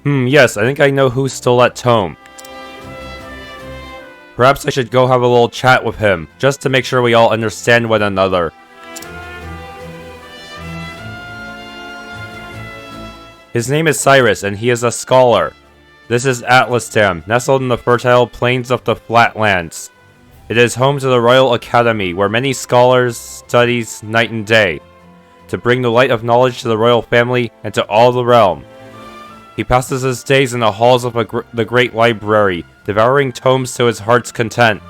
Yes, I think I know who stole that tome. Perhaps I should go have a little chat with him, just to make sure we all understand one another. His name is Cyrus, and he is a scholar. This is Atlasdam, nestled in the fertile plains of the Flatlands. It is home to the Royal Academy, where many scholars studies night and day, to bring the light of knowledge to the royal family and to all the realm. He passes his days in the halls of the great library, devouring tomes to his heart's content.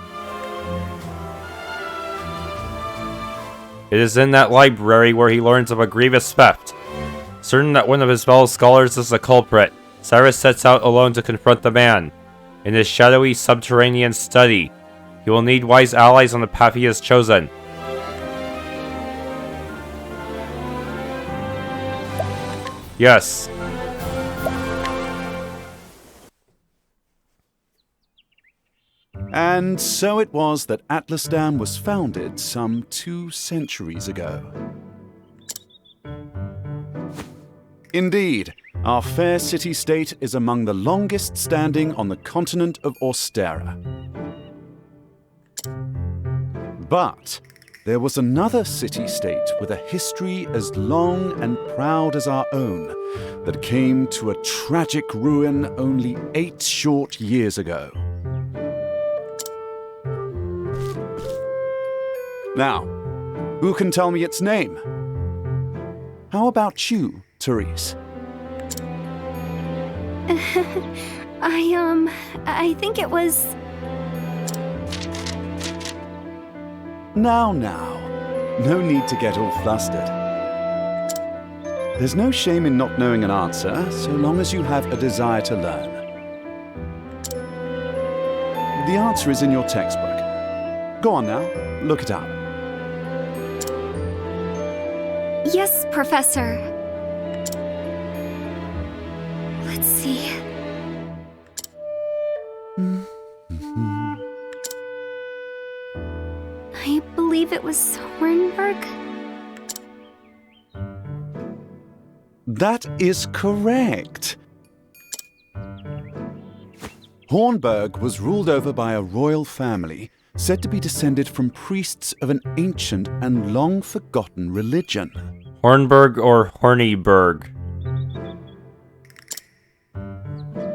It is in that library where he learns of a grievous theft. Certain that one of his fellow scholars is the culprit, Cyrus sets out alone to confront the man. In his shadowy subterranean study, he will need wise allies on the path he has chosen. Yes. And so it was that Atlasdam was founded some 2 centuries ago. Indeed, our fair city-state is among the longest standing on the continent of Orsterra. But there was another city-state with a history as long and proud as our own that came to a tragic ruin only 8 short years ago. Now, who can tell me its name? How about you, Therese? I think it was... Now, no need to get all flustered. There's no shame in not knowing an answer, so long as you have a desire to learn. The answer is in your textbook. Go on now, look it up. Yes, Professor. Let's see. I believe it was Hornburg? That is correct. Hornburg was ruled over by a royal family, said to be descended from priests of an ancient and long-forgotten religion. Hornburg or Hornyburg?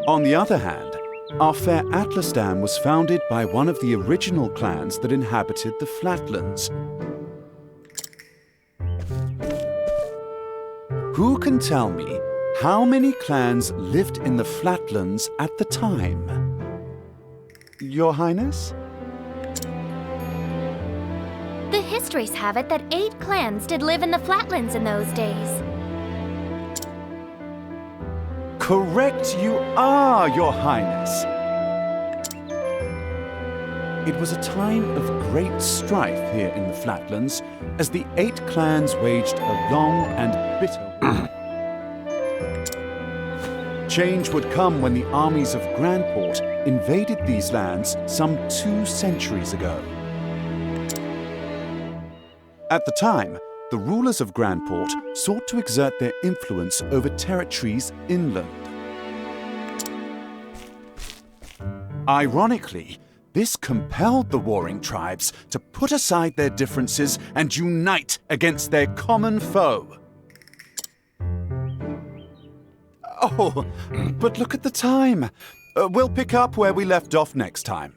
On the other hand, our fair Atlasdam was founded by one of the original clans that inhabited the Flatlands. Who can tell me how many clans lived in the Flatlands at the time? Your Highness? The histories have it that 8 clans did live in the Flatlands in those days. Correct you are, Your Highness. It was a time of great strife here in the Flatlands, as the 8 clans waged a long and bitter war. Change would come when the armies of Grandport invaded these lands some 2 centuries ago. At the time, the rulers of Grandport sought to exert their influence over territories inland. Ironically, this compelled the warring tribes to put aside their differences and unite against their common foe. Oh, but look at the time. We'll pick up where we left off next time.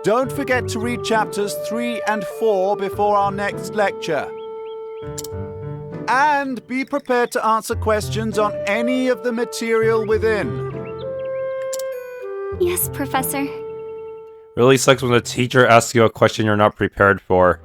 Don't forget to read chapters 3 and 4 before our next lecture. And be prepared to answer questions on any of the material within. Yes, Professor. Really sucks when the teacher asks you a question you're not prepared for.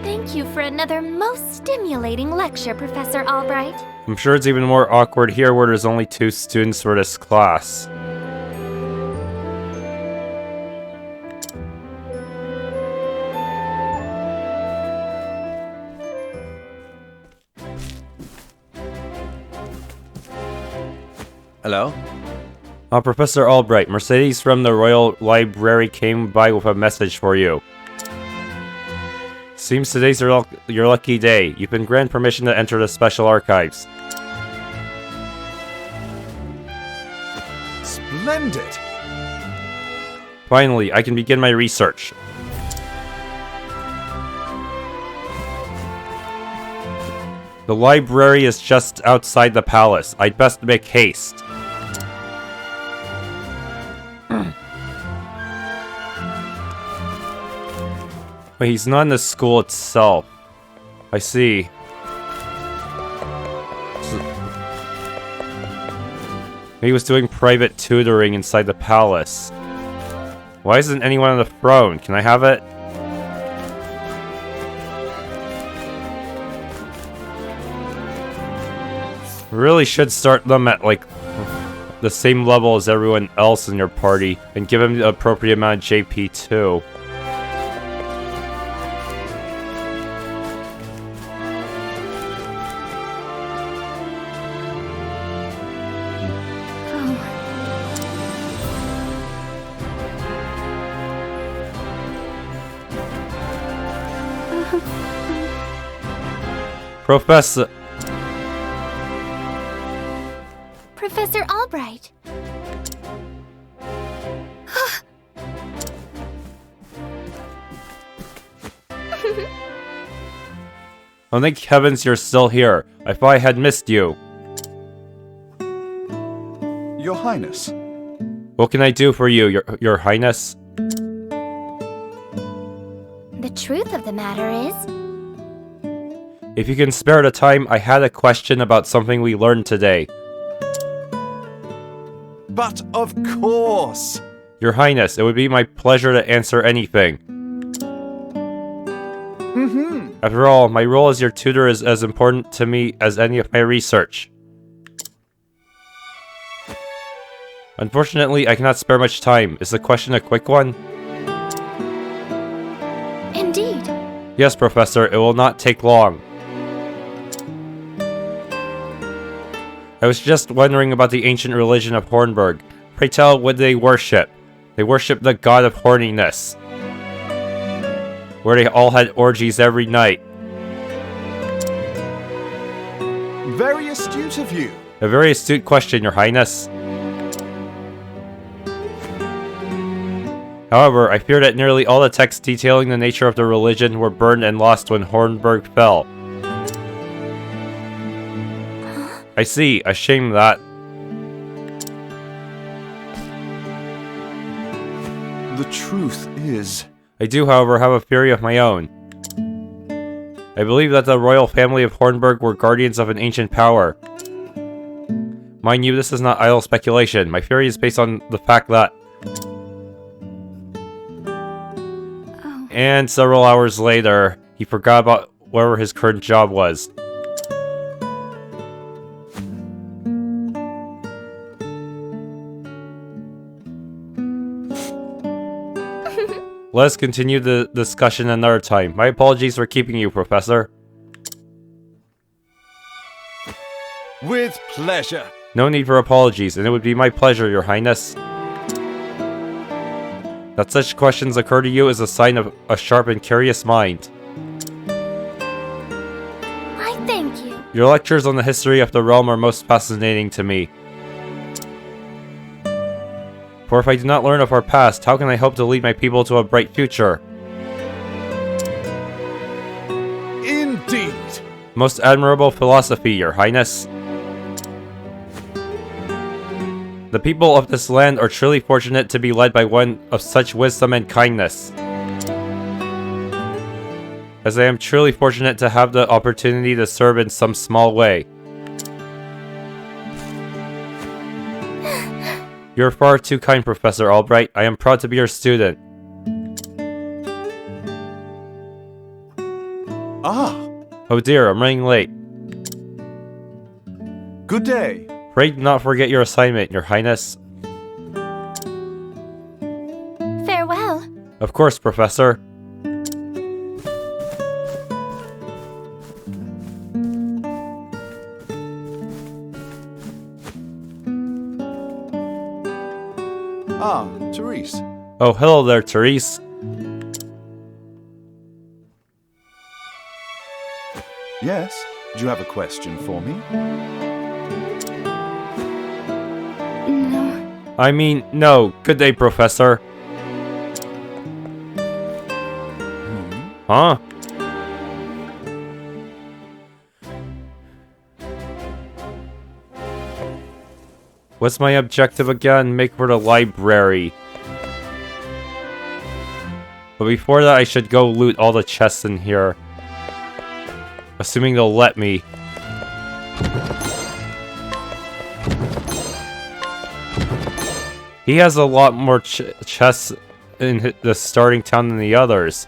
Thank you for another most stimulating lecture, Professor Albright. I'm sure it's even more awkward here where there's only 2 students for this class. Hello? Professor Albright, Mercedes from the Royal Library came by with a message for you. Seems today's your lucky day. You've been granted permission to enter the Special Archives. Splendid! Finally, I can begin my research. The library is just outside the palace. I'd best make haste. But he's not in the school itself. I see. He was doing private tutoring inside the palace. Why isn't anyone on the throne? Can I have it? Really should start them at, like, the same level as everyone else in your party, and give them the appropriate amount of JP too. Professor Albright. Oh, thank heavens you're still here. I thought I had missed you. Your Highness. What can I do for you, your Highness? The truth of the matter is... If you can spare the time, I had a question about something we learned today. But of course! Your Highness, it would be my pleasure to answer anything. After all, my role as your tutor is as important to me as any of my research. Unfortunately, I cannot spare much time. Is the question a quick one? Indeed. Yes, Professor, it will not take long. I was just wondering about the ancient religion of Hornburg. Pray tell, what they worship? They worship the god of horniness, where they all had orgies every night. Very astute of you. A very astute question, Your Highness. However, I fear that nearly all the texts detailing the nature of the religion were burned and lost when Hornburg fell. I see. A shame that. The truth is... I do, however, have a theory of my own. I believe that the royal family of Hornburg were guardians of an ancient power. Mind you, this is not idle speculation. My theory is based on the fact that... And several hours later, he forgot about whatever his current job was. Let us continue the discussion another time. My apologies for keeping you, Professor. With pleasure. No need for apologies, and it would be my pleasure, Your Highness. That such questions occur to you is a sign of a sharp and curious mind. I thank you. Your lectures on the history of the realm are most fascinating to me. For if I do not learn of our past, how can I hope to lead my people to a bright future? Indeed! Most admirable philosophy, Your Highness. The people of this land are truly fortunate to be led by one of such wisdom and kindness. As I am truly fortunate to have the opportunity to serve in some small way. You're far too kind, Professor Albright. I am proud to be your student. Ah! Oh dear, I'm running late. Good day. Pray do not forget your assignment, Your Highness. Farewell. Of course, Professor. Oh, hello there, Therese. Yes? Do you have a question for me? No. I mean, no. Good day, Professor. Huh? What's my objective again? Make for the library. But before that, I should go loot all the chests in here. Assuming they'll let me. He has a lot more chests in the starting town than the others.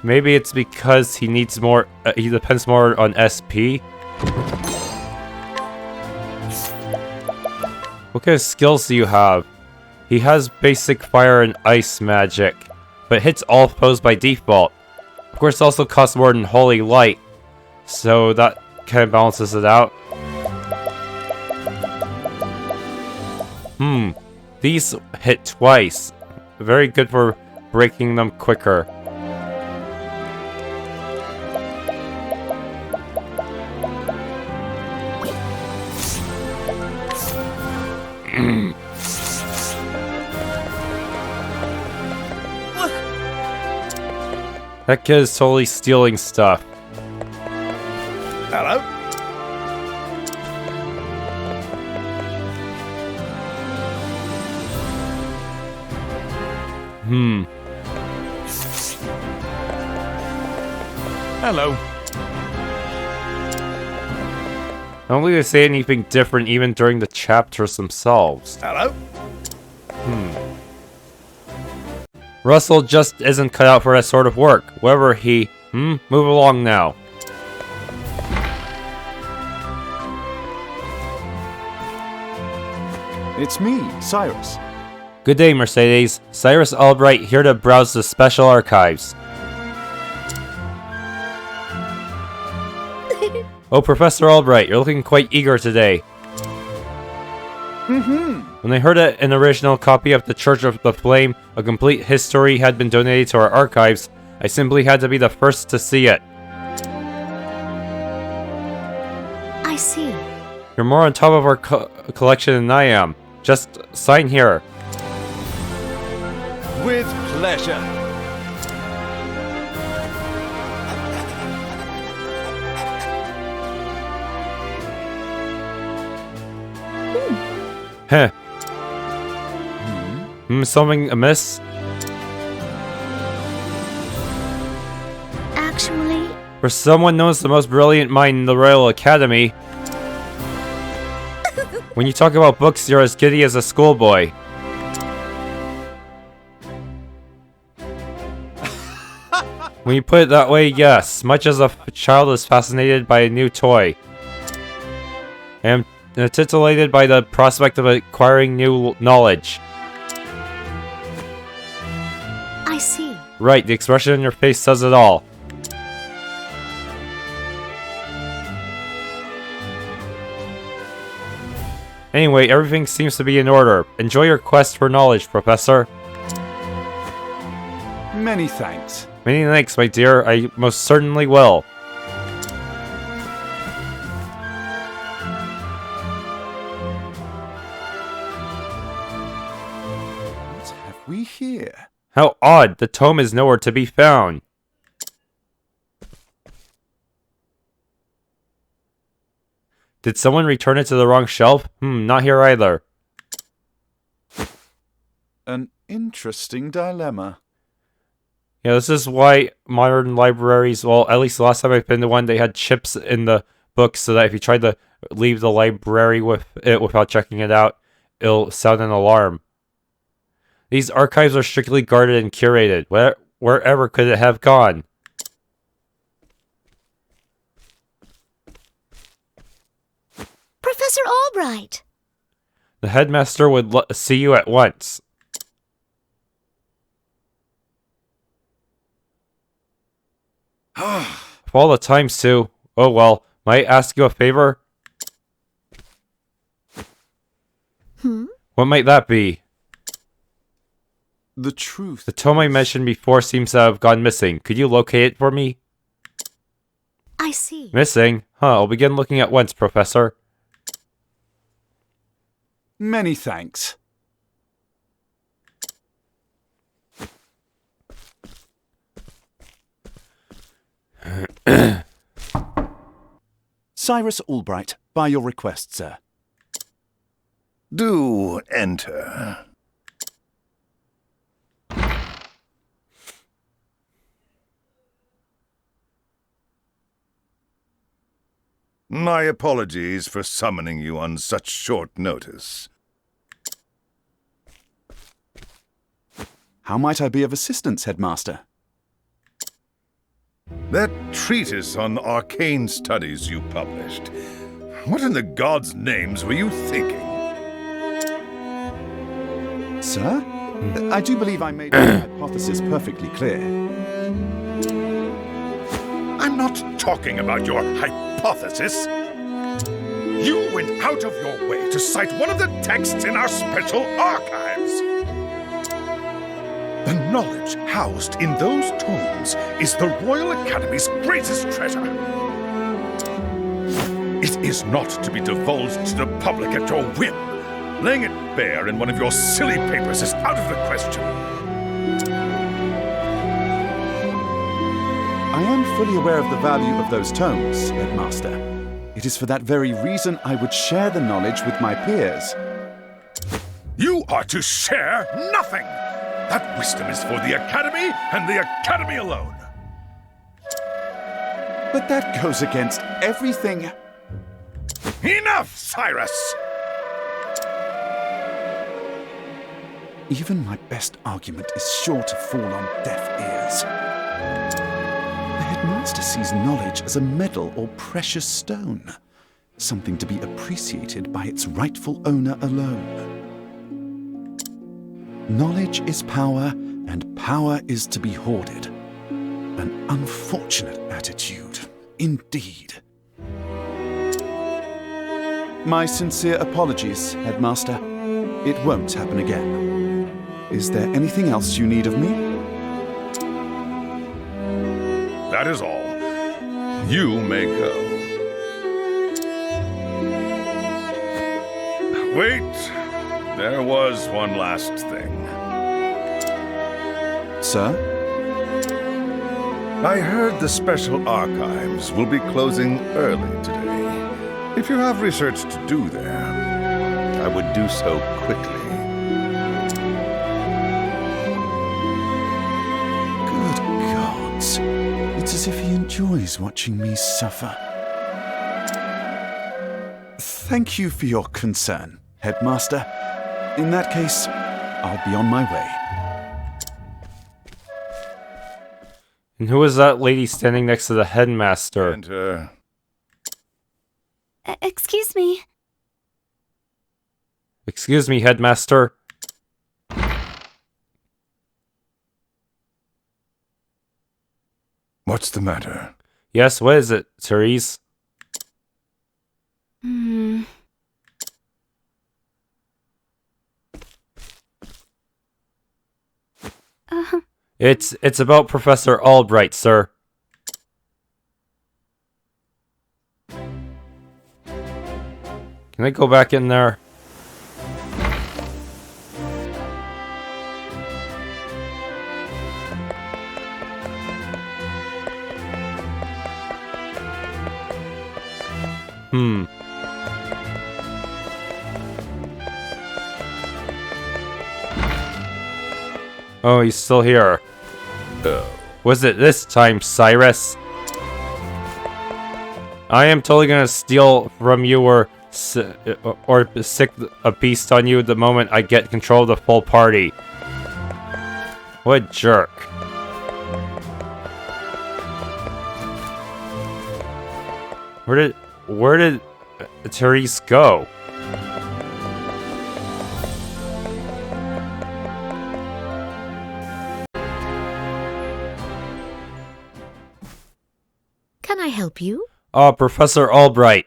Maybe it's because he needs more. He depends more on SP. What kind of skills do you have? He has basic fire and ice magic, but hits all foes by default. Of course, it also costs more than Holy Light, so that kind of balances it out. These hit twice. Very good for breaking them quicker. That kid is totally stealing stuff. Hello? Hello. I don't think they say anything different even during the chapters themselves. Hello? Russell just isn't cut out for that sort of work. Whatever he... move along now. It's me, Cyrus. Good day, Mercedes. Cyrus Albright here to browse the special archives. Oh, Professor Albright, you're looking quite eager today. When I heard that an original copy of the Church of the Flame, a complete history, had been donated to our archives, I simply had to be the first to see it. I see. You're more on top of our collection than I am. Just sign here. With pleasure. Heh. Something amiss? Actually, For someone known as the most brilliant mind in the Royal Academy, when you talk about books, you're as giddy as a schoolboy. When you put it that way, yes. Much as a child is fascinated by a new toy. I am titillated by the prospect of acquiring new knowledge. I see. Right, the expression on your face says it all. Anyway, everything seems to be in order. Enjoy your quest for knowledge, Professor. Many thanks. Many thanks, my dear. I most certainly will. What have we here? How odd! The tome is nowhere to be found. Did someone return it to the wrong shelf? Not here either. An interesting dilemma. Yeah, this is why modern libraries, well, at least the last time I've been to one, they had chips in the books so that if you tried to leave the library with it without checking it out, it'll sound an alarm. These archives are strictly guarded and curated. Wherever could it have gone? Professor Albright! The headmaster would see you at once. Of all the times, too. Oh well, might I ask you a favor? What might that be? The truth. The tome I mentioned before seems to have gone missing. Could you locate it for me? I see. Missing? Huh, I'll begin looking at once, Professor. Many thanks. Cyrus Albright, by your request, sir. Do enter. My apologies for summoning you on such short notice. How might I be of assistance, Headmaster? That treatise on arcane studies you published. What in the gods' names were you thinking? Sir? I do believe I made my hypothesis perfectly clear. I'm not talking about your hypothesis. You went out of your way to cite one of the texts in our special archives. The knowledge housed in those tomes is the Royal Academy's greatest treasure. It is not to be divulged to the public at your whim. Laying it bare in one of your silly papers is out of the question. I am fully aware of the value of those tomes, Headmaster. It is for that very reason I would share the knowledge with my peers. You are to share nothing! That wisdom is for the Academy and the Academy alone. But that goes against everything. Enough, Cyrus! Even my best argument is sure to fall on deaf ears. The Headmaster sees knowledge as a medal or precious stone, something to be appreciated by its rightful owner alone. Knowledge is power, and power is to be hoarded. An unfortunate attitude, indeed. My sincere apologies, Headmaster. It won't happen again. Is there anything else you need of me? That is all. You may go. Wait. There was one last thing. Sir? I heard the special archives will be closing early today. If you have research to do there, I would do so quickly. Good gods. It's as if he enjoys watching me suffer. Thank you for your concern, Headmaster. In that case, I'll be on my way. And who is that lady standing next to the headmaster? Enter. Excuse me. Excuse me, headmaster. What's the matter? Yes, what is it, Therese? It's about Professor Albright, sir. Can I go back in there? Oh, he's still here. Was it this time, Cyrus? I am totally gonna steal from you or sick a beast on you the moment I get control of the full party. What a jerk. Where did Therese go? Can I help you? Oh, Professor Albright.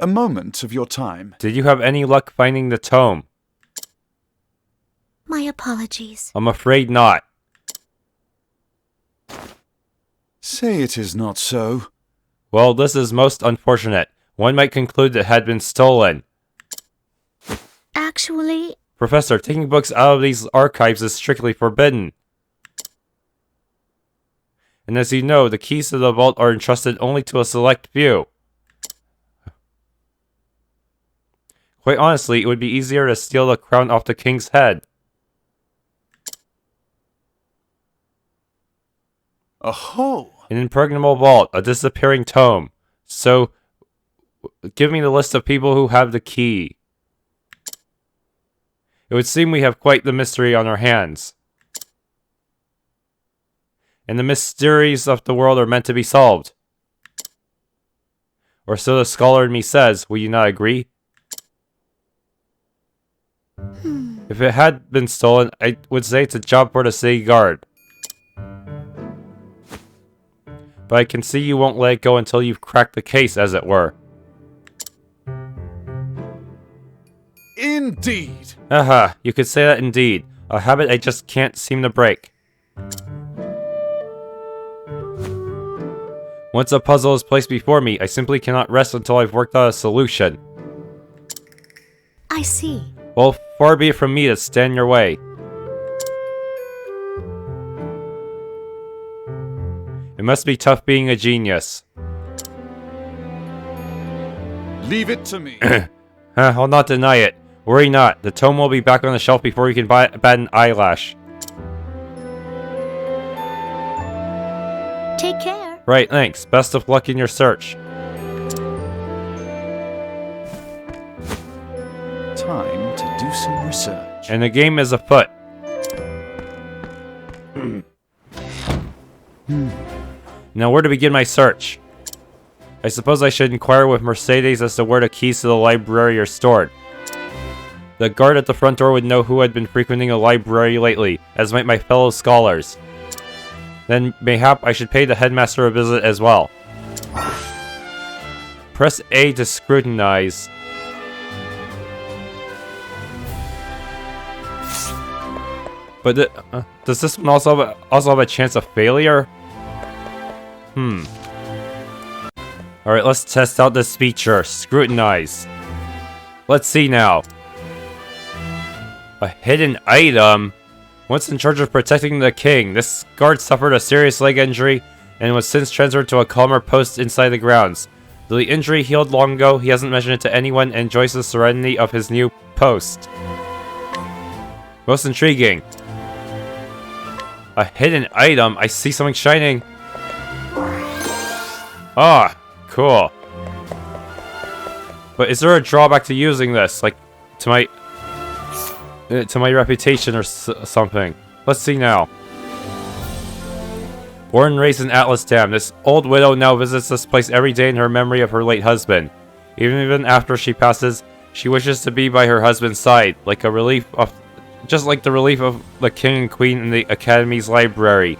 a moment of your time. Did you have any luck finding the tome? My apologies. I'm afraid not. Say it is not so. Well, this is most unfortunate. One might conclude it had been stolen. Actually, Professor, taking books out of these archives is strictly forbidden. And as you know, the keys to the vault are entrusted only to a select few. Quite honestly, it would be easier to steal the crown off the king's head. Aho! An impregnable vault, a disappearing tome. So, give me the list of people who have the key. It would seem we have quite the mystery on our hands. And the mysteries of the world are meant to be solved. Or so the scholar in me says, will you not agree? If it had been stolen, I would say it's a job for the city guard. But I can see you won't let it go until you've cracked the case, as it were. Indeed! Haha, you could say that indeed. A habit I just can't seem to break. Once a puzzle is placed before me, I simply cannot rest until I've worked out a solution. I see. Well, far be it from me to stand in your way. It must be tough being a genius. Leave it to me. I'll not deny it. Worry not, the tome will be back on the shelf before you can bat an eyelash. Take care. Right, thanks. Best of luck in your search. Time to do some research. And the game is afoot. Now where to begin my search? I suppose I should inquire with Mercedes as to where the keys to the library are stored. The guard at the front door would know who had been frequenting the library lately, as might my fellow scholars. Then mayhap I should pay the headmaster a visit as well. Press A to scrutinize. But does this one also have a chance of failure? Alright, let's test out this feature. Scrutinize. Let's see now. A hidden item? Once in charge of protecting the king, this guard suffered a serious leg injury and was since transferred to a calmer post inside the grounds. Though the injury healed long ago, he hasn't mentioned it to anyone and enjoys the serenity of his new post. Most intriguing. A hidden item? I see something shining. Ah, cool. But is there a drawback to using this? Like, to my reputation or something? Let's see now. Born and raised in Atlasdam, this old widow now visits this place every day in her memory of her late husband. Even after she passes, she wishes to be by her husband's side, like a relief of, just like the relief of the king and queen in the Academy's library.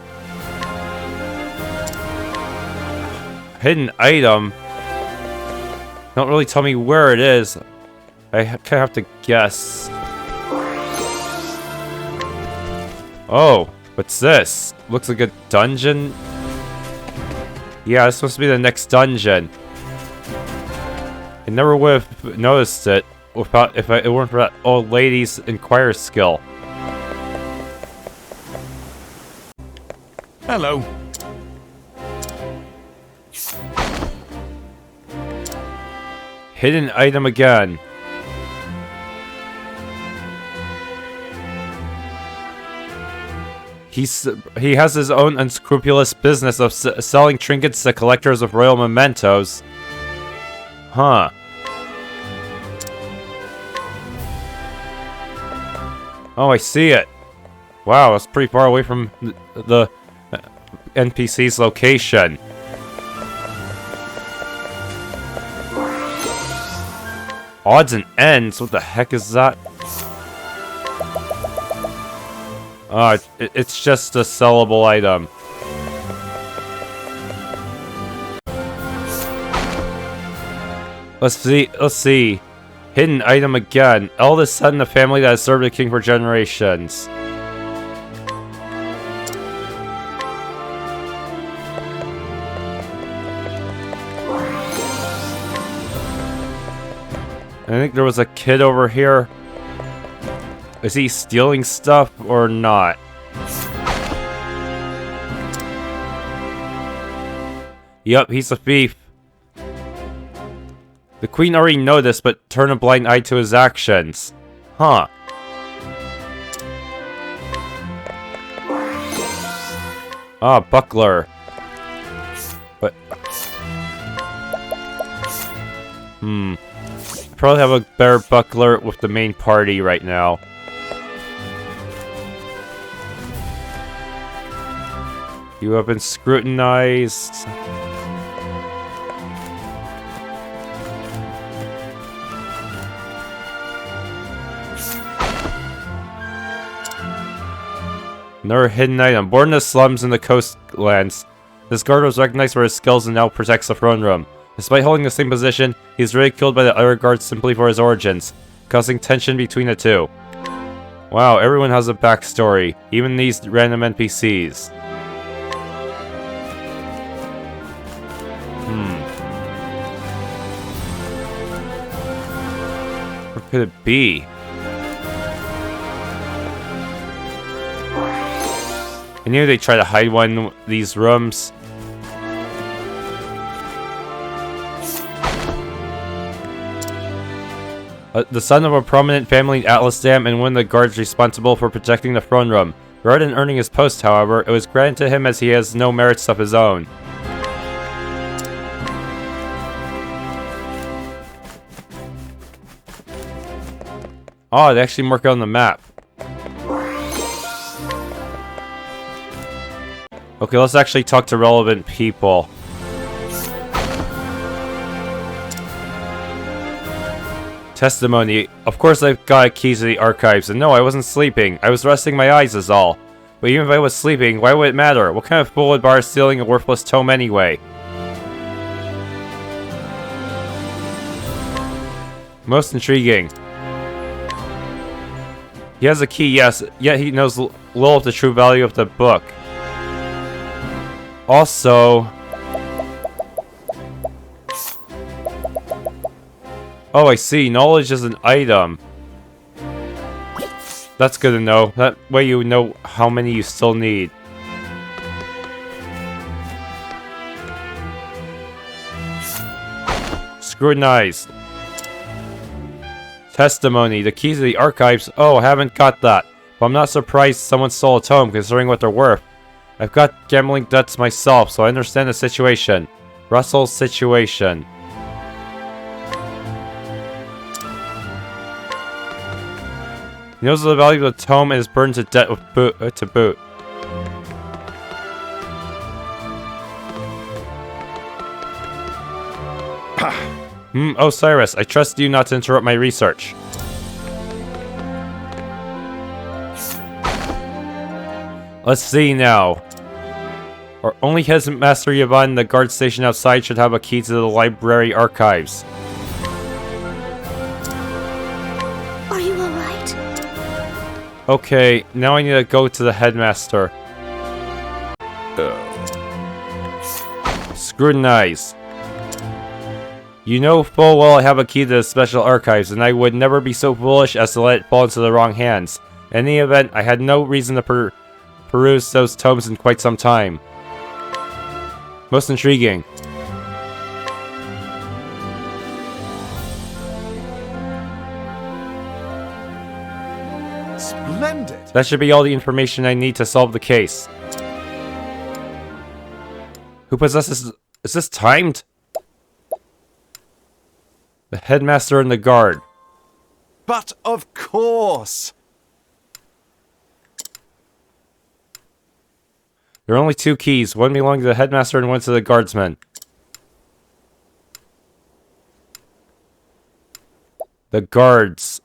Hidden item? Don't really tell me where it is. I kind of have to guess. Oh, what's this? Looks like a dungeon? Yeah, it's supposed to be the next dungeon. I never would have noticed it without if it weren't for that old lady's inquire skill. Hello. Hidden item again. He has his own unscrupulous business of selling trinkets to collectors of royal mementos. Huh. Oh, I see it. Wow, that's pretty far away from the NPC's location. Odds and ends? What the heck is that? It's just a sellable item. Let's see. Hidden item again. Eldest son in a family that has served the king for generations. I think there was a kid over here. Is he stealing stuff or not? Yup, he's a thief. The queen already noticed, but turned a blind eye to his actions. Huh. Ah, buckler. But... Probably have a better buckler with the main party right now. You have been scrutinized. Another hidden item. Born in the slums in the coastlands, this guard was recognized for his skills and now protects the throne room. Despite holding the same position, he is ridiculed by the other guards simply for his origins, causing tension between the two. Wow, everyone has a backstory, even these random NPCs. What could it be? I knew they'd try to hide one of these rooms. The son of a prominent family in Atlasdam and one of the guards responsible for protecting the throne room. Rather than earning his post, however, it was granted to him as he has no merits of his own. Oh, they actually mark it on the map. Okay, let's actually talk to relevant people. Testimony. Of course I've got keys to the archives, and no, I wasn't sleeping. I was resting my eyes is all. But even if I was sleeping, why would it matter? What kind of fool would bar stealing a worthless tome anyway? Most intriguing. He has a key, yes, yet he knows little of the true value of the book. Also... Oh, I see. Knowledge is an item. That's good to know. That way you know how many you still need. Scrutinize. Testimony. The keys to the archives. Oh, I haven't got that. But I'm not surprised someone stole a tome, considering what they're worth. I've got gambling debts myself, so I understand the situation. Russell's situation. He knows the value of the tome and is burdened to debt with to boot. Oh, Cyrus, I trust you not to interrupt my research. Let's see now. Or only headmaster Yvon and the guard station outside should have a key to the library archives. Are you alright? Okay, now I need to go to the headmaster. Scrutinize. You know full well I have a key to the special archives, and I would never be so foolish as to let it fall into the wrong hands. In any event, I had no reason to peruse those tomes in quite some time. Most intriguing. Splendid! That should be all the information I need to solve the case. Who possesses... Is this timed? The headmaster and the guard. But of course! There are only two keys, one belonging to the headmaster and one to the guardsman. The guards.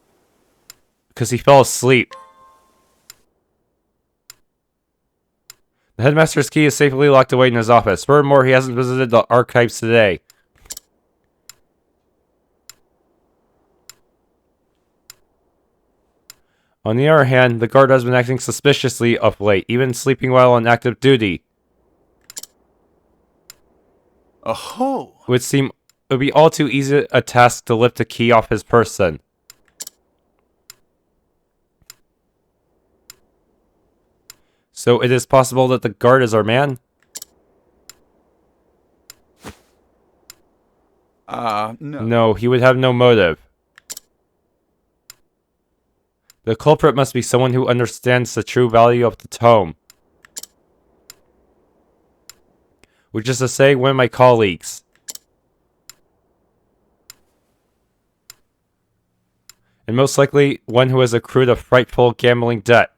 Because he fell asleep. The headmaster's key is safely locked away in his office. Furthermore, he hasn't visited the archives today. On the other hand, the guard has been acting suspiciously of late, even sleeping while on active duty. Oh, It would be all too easy a task to lift a key off his person. So it is possible that the guard is our man? no. No, he would have no motive. The culprit must be someone who understands the true value of the tome. Which is to say, one of my colleagues. And most likely, one who has accrued a frightful gambling debt.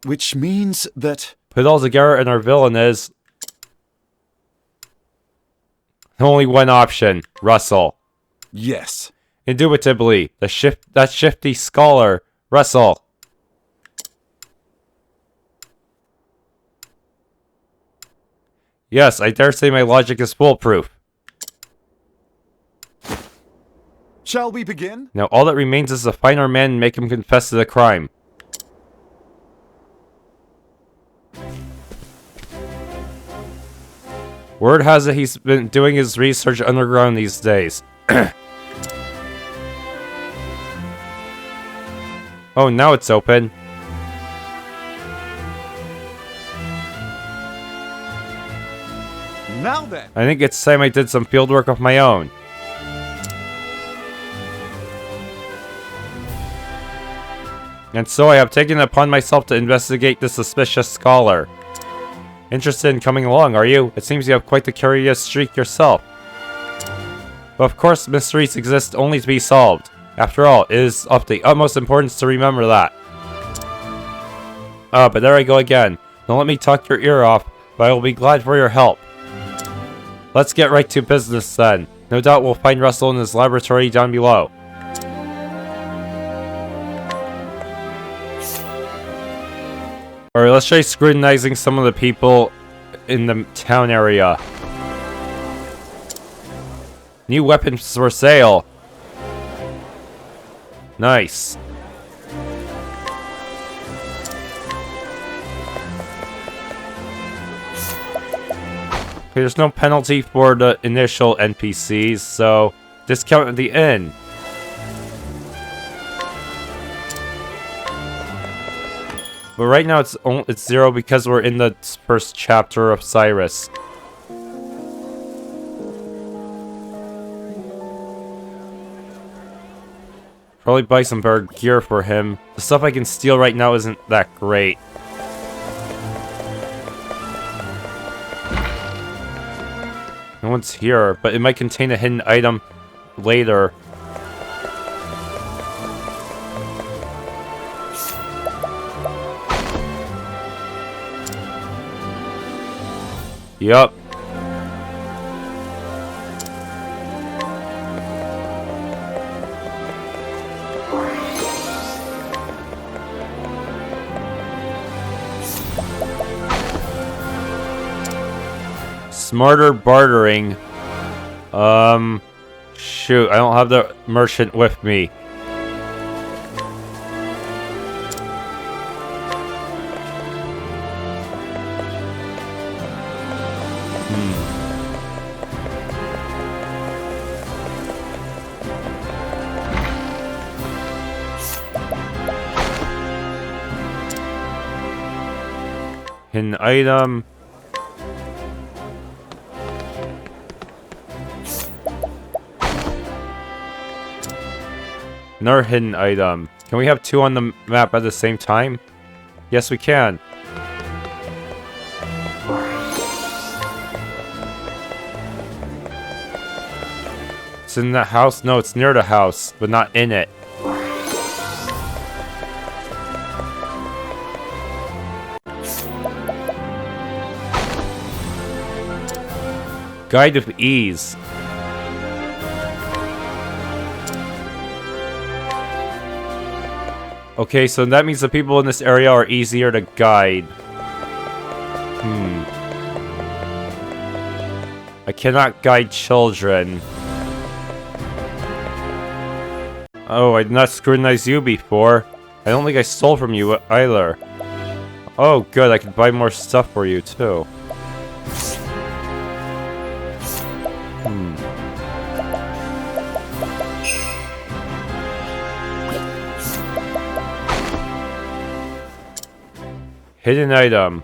Which means that... Put it all together, and our villain is... only one option, Russell. Yes. Indubitably, that shifty scholar, Russell. Yes, I dare say my logic is foolproof. Shall we begin? Now all that remains is to find our man and make him confess to the crime. Word has it he's been doing his research underground these days. Oh, now it's open. Now then. I think it's time I did some fieldwork of my own. And so I have taken it upon myself to investigate this suspicious scholar. Interested in coming along, are you? It seems you have quite the curious streak yourself. But of course, mysteries exist only to be solved. After all, it is of the utmost importance to remember that. But there I go again. Don't let me talk your ear off, but I will be glad for your help. Let's get right to business then. No doubt we'll find Russell in his laboratory down below. Alright, let's try scrutinizing some of the people in the town area. New weapons for sale. Nice. Okay, there's no penalty for the initial NPCs, so discount at the end. But right now it's 0 because we're in the first chapter of Cyrus. Probably buy some better gear for him. The stuff I can steal right now isn't that great. No one's here, but it might contain a hidden item later. Yup. Smarter bartering. Shoot, I don't have the merchant with me. Hidden item. Another hidden item. Can we have two on the map at the same time? Yes, we can. It's in the house? No, it's near the house, but not in it. Guide of Ease. Okay, so that means the people in this area are easier to guide. I cannot guide children. Oh, I did not scrutinize you before. I don't think I stole from you either. Oh, good, I can buy more stuff for you, too. Hidden item.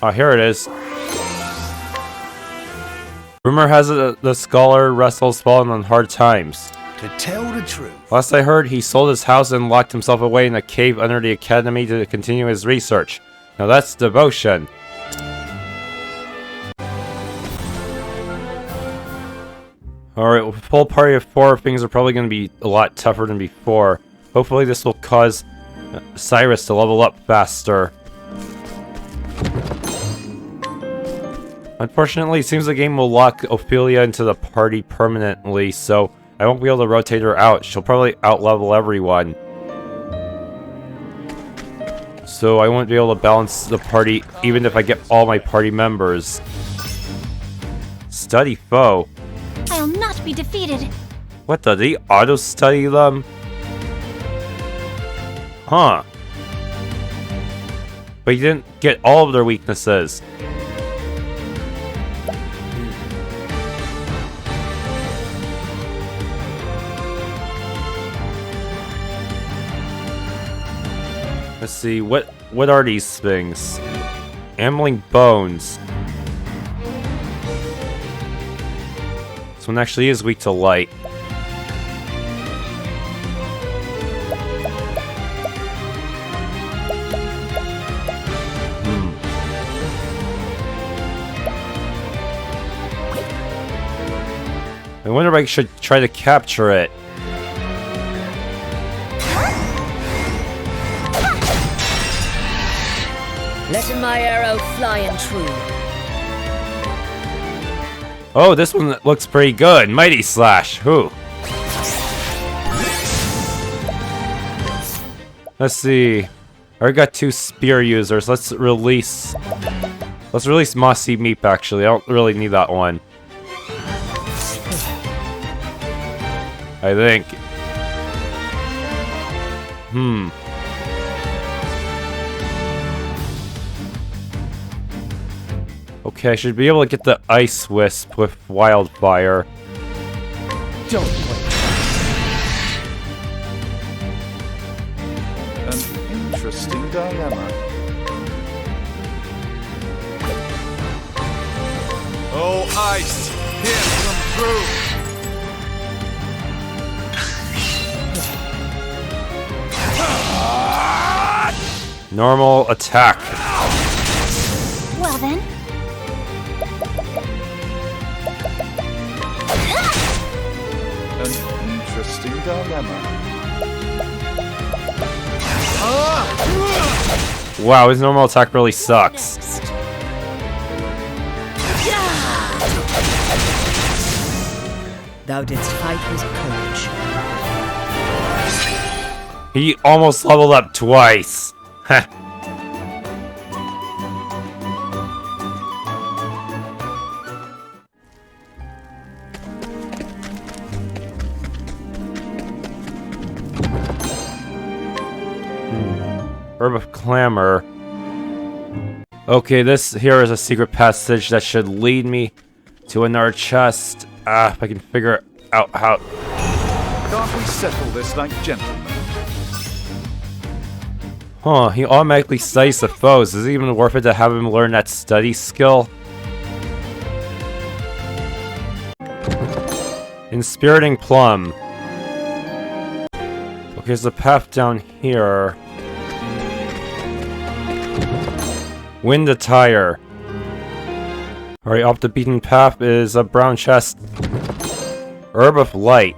Oh, here it is. Rumor has it the scholar wrestles fallen on hard times. To tell the truth. Last I heard, he sold his house and locked himself away in a cave under the academy to continue his research. Now that's devotion. Alright, with a full party of 4, things are probably going to be a lot tougher than before. Hopefully this will cause Cyrus to level up faster. Unfortunately, it seems the game will lock Ophelia into the party permanently, so I won't be able to rotate her out. She'll probably outlevel everyone. So I won't be able to balance the party even if I get all my party members. Study foe. I'll not be defeated. What the? Did he auto-study them? Huh. But he didn't get all of their weaknesses. Let's see, what are these things? Ambling bones. This one actually is weak to light. I wonder if I should try to capture it. Letting my arrow flying true. Oh, this one looks pretty good. Mighty Slash. Whew. Let's see. I already got 2 spear users. Let's release Mossy Meep, actually. I don't really need that one. I think. Okay, I should be able to get the Ice Wisp with Wildfire. Don't wait. An interesting dilemma. Oh, ice! Here, come through! Normal attack. Well then. An interesting dilemma. Wow, his normal attack really sucks. Next. Thou didst fight with courage. He almost leveled up twice. Heh. Herb of Clamor. Okay, this here is a secret passage that should lead me to another chest. If I can figure out how. Can't we settle this like gentlemen? Huh, he automatically studies the foes. Is it even worth it to have him learn that study skill? Inspiriting Plum. Okay, there's a path down here. Wind Attire. Alright, off the beaten path is a brown chest. Herb of Light.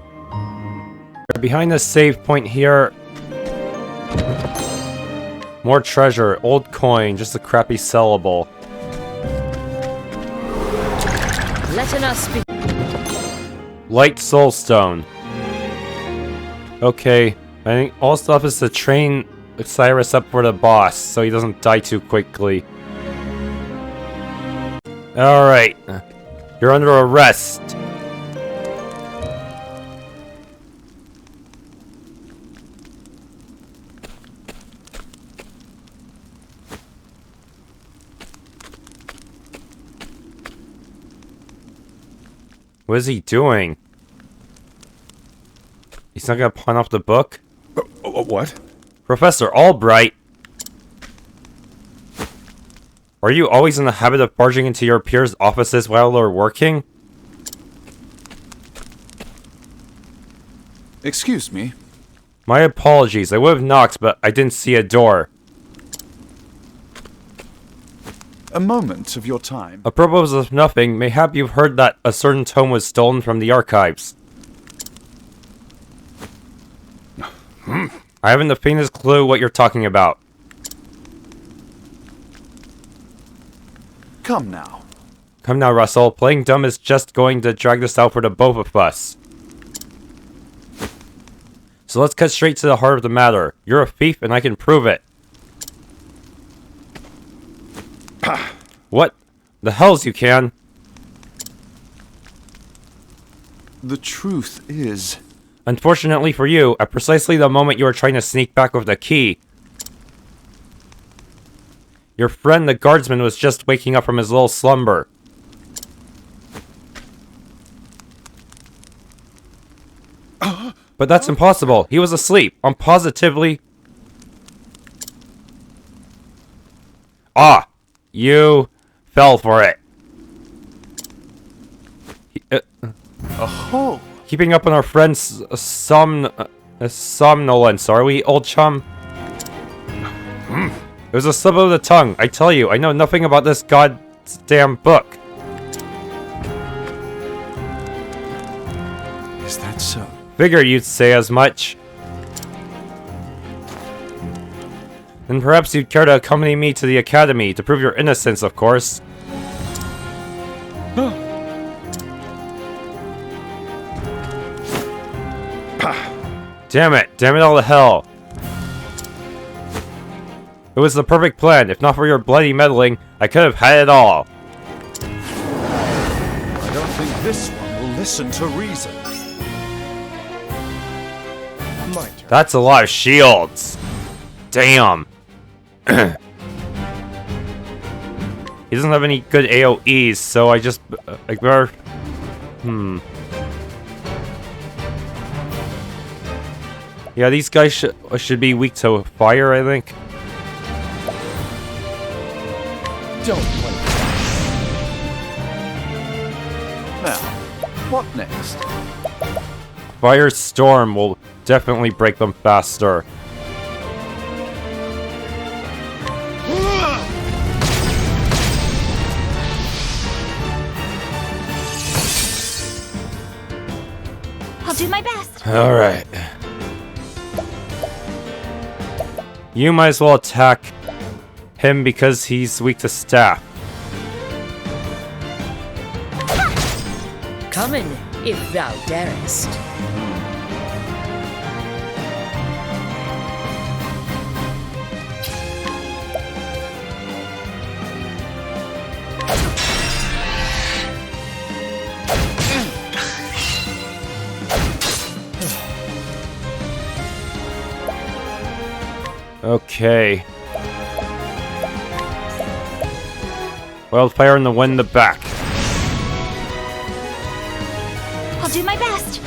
Behind the save point here. More treasure, old coin, just a crappy sellable. Letting us be. Light Soulstone. Okay, I think all stuff is to train Cyrus up for the boss, so he doesn't die too quickly. Alright. You're under arrest. What is he doing? He's not gonna pawn off the book? What? Professor Albright! Are you always in the habit of barging into your peers' offices while they're working? Excuse me. My apologies, I would have knocked, but I didn't see a door. A moment of your time. Apropos of nothing, mayhap you've heard that a certain tome was stolen from the archives. I haven't the faintest clue what you're talking about. Come now. Come now, Russell. Playing dumb is just going to drag this out for the both of us. So let's cut straight to the heart of the matter. You're a thief and I can prove it. What the hells you can? The truth is... Unfortunately for you, at precisely the moment you were trying to sneak back with the key, your friend the guardsman was just waking up from his little slumber. But that's impossible. He was asleep. I'm positively... Ah! You fell for it. Oh! Keeping up on our friend's somnolence, are we, old chum? It was a slip of the tongue. I tell you, I know nothing about this goddamn book. Is that so? Figured you'd say as much. Then perhaps you'd care to accompany me to the academy to prove your innocence, of course. Damn it all to hell. It was the perfect plan. If not for your bloody meddling, I could have had it all. I don't think this one will listen to reason. My turn. That's a lot of shields. Damn. He doesn't have any good AoEs, so I just... I better... Yeah, these guys should be weak to fire, I think. Don't play. Now, what next? Firestorm will definitely break them faster. I'll do my best. Alright. You might as well attack him because he's weak to staff. Come in, if thou darest. Okay. Wildfire in the wind, the back. I'll do my best.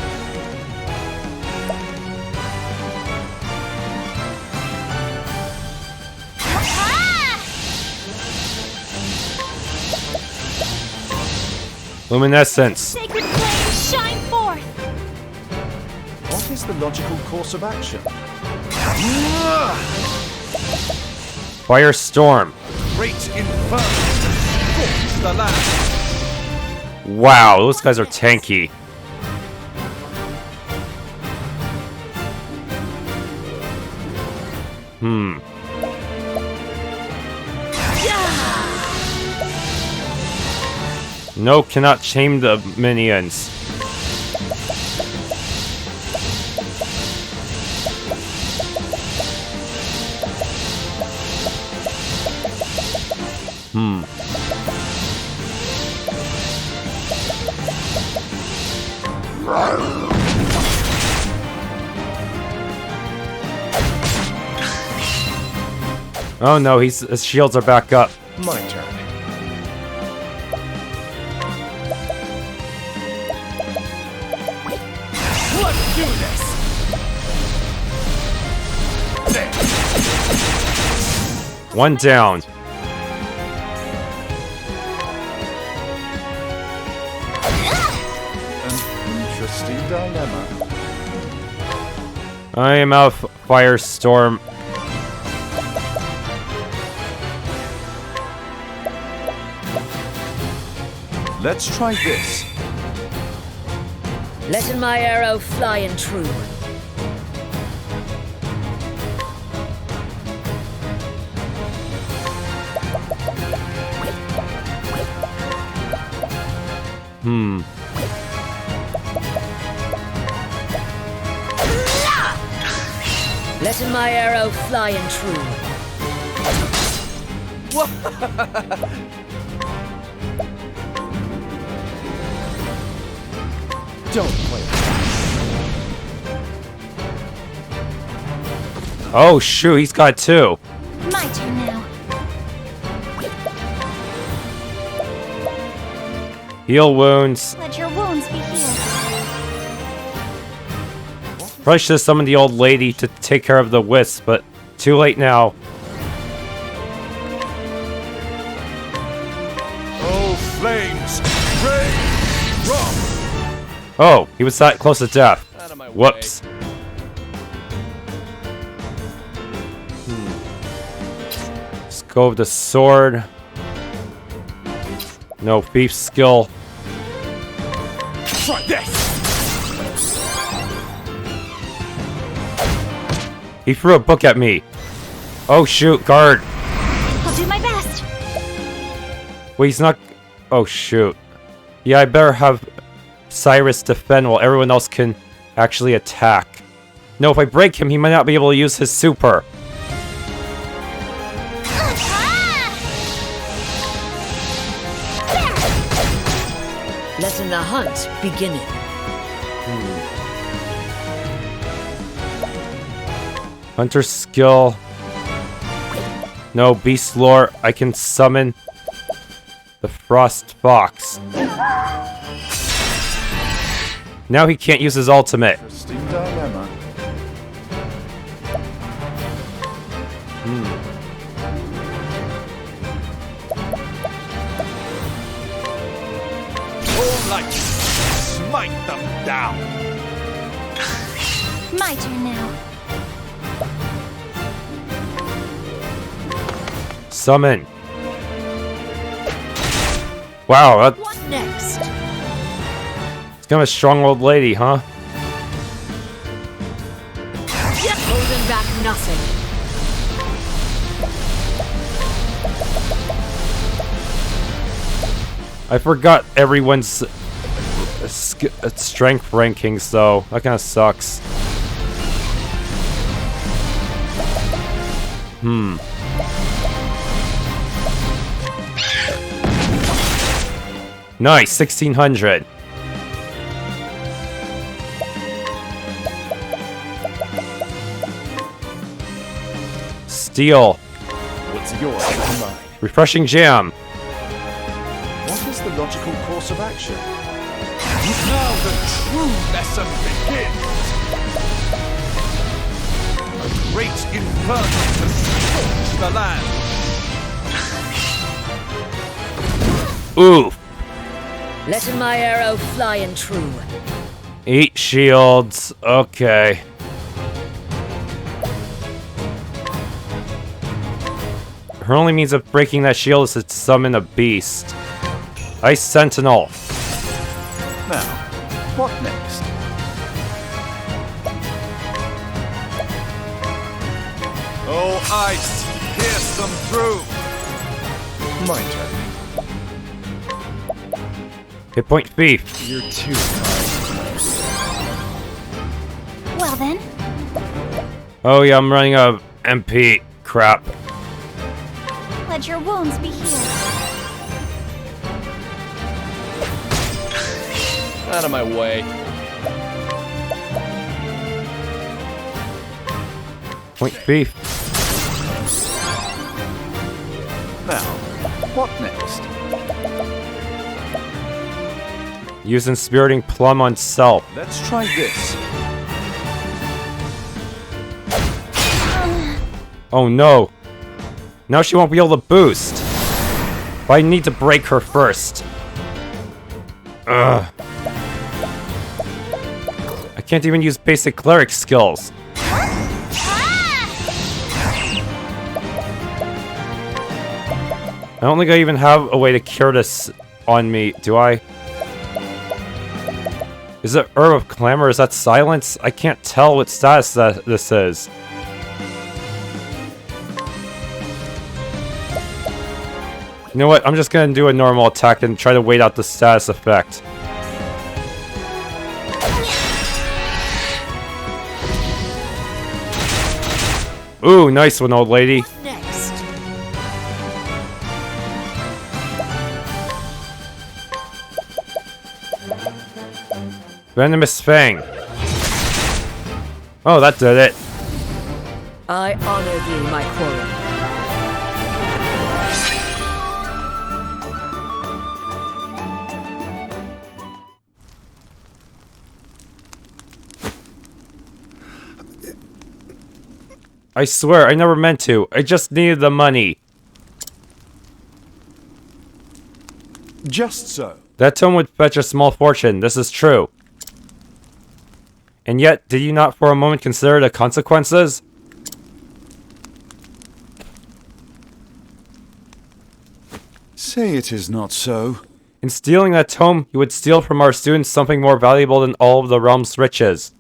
Luminescence. Sacred flame, shine forth. What is the logical course of action? Firestorm. Great inferno. Scorch the land. Wow, those guys are tanky. No, cannot shame the minions. Oh no, his shields are back up. My turn. Let's do this! There. One down. An interesting dilemma. I am out of Firestorm. Let's try this. Letting my arrow fly and true. Letting my arrow fly and true. Don't play. Oh shoot, he's got two. My turn now. Heal wounds. Let your wounds be healed. Probably should have summoned the old lady to take care of the wisp, but too late now. Oh, flames! Rain! Rock! Oh, he was that close to death. Out of my way. Whoops. Let's go with the sword. No thief skill. Try this! He threw a book at me. Oh shoot, guard. I'll do my best. Wait, he's not... Oh shoot. Yeah, I better have Cyrus defend while everyone else can actually attack. No, if I break him, he might not be able to use his super. Letting the hunt beginning. Hunter skill. No, beast lore. I can summon the frost fox. Now he can't use his ultimate. Interesting dilemma. All light! Smite them down! My turn now. Summon. Wow, that's What next? kind of a strong old lady, huh? Holding back nothing. I forgot everyone's strength rankings, though. That kind of sucks. Nice, 1600. Steel. What's yours and mine? Refreshing jam. What is the logical course of action? Now the true lesson begins! A great inferno to scorch the land! Oof. Letting my arrow fly and true. 8 shields. Okay. Her only means of breaking that shield is to summon a beast. Ice Sentinel. Now, what next? Oh, ice! Pierce them through! My turn. Hit point thief. You're too kind. Well then, Oh yeah, I'm running out of MP. Crap. let your wounds be healed. Out of my way. Point beef. Now, what next? Use Inspiriting Plum on self. Let's try this. Oh no. Now she won't be able to boost. But I need to break her first. Ugh. I can't even use basic cleric skills. I don't think I even have a way to cure this on me, do I? Is it Herb of Clamor? Is that silence? I can't tell what status this is. You know what? I'm just gonna do a normal attack and try to wait out the status effect. Ooh, nice one, old lady. Next. Venomous Fang. Oh, that did it. I honor thee, my quarry. I swear, I never meant to. I just needed the money. Just so. That tome would fetch a small fortune, this is true. And yet, did you not for a moment consider the consequences? Say it is not so. In stealing that tome, you would steal from our students something more valuable than all of the realm's riches.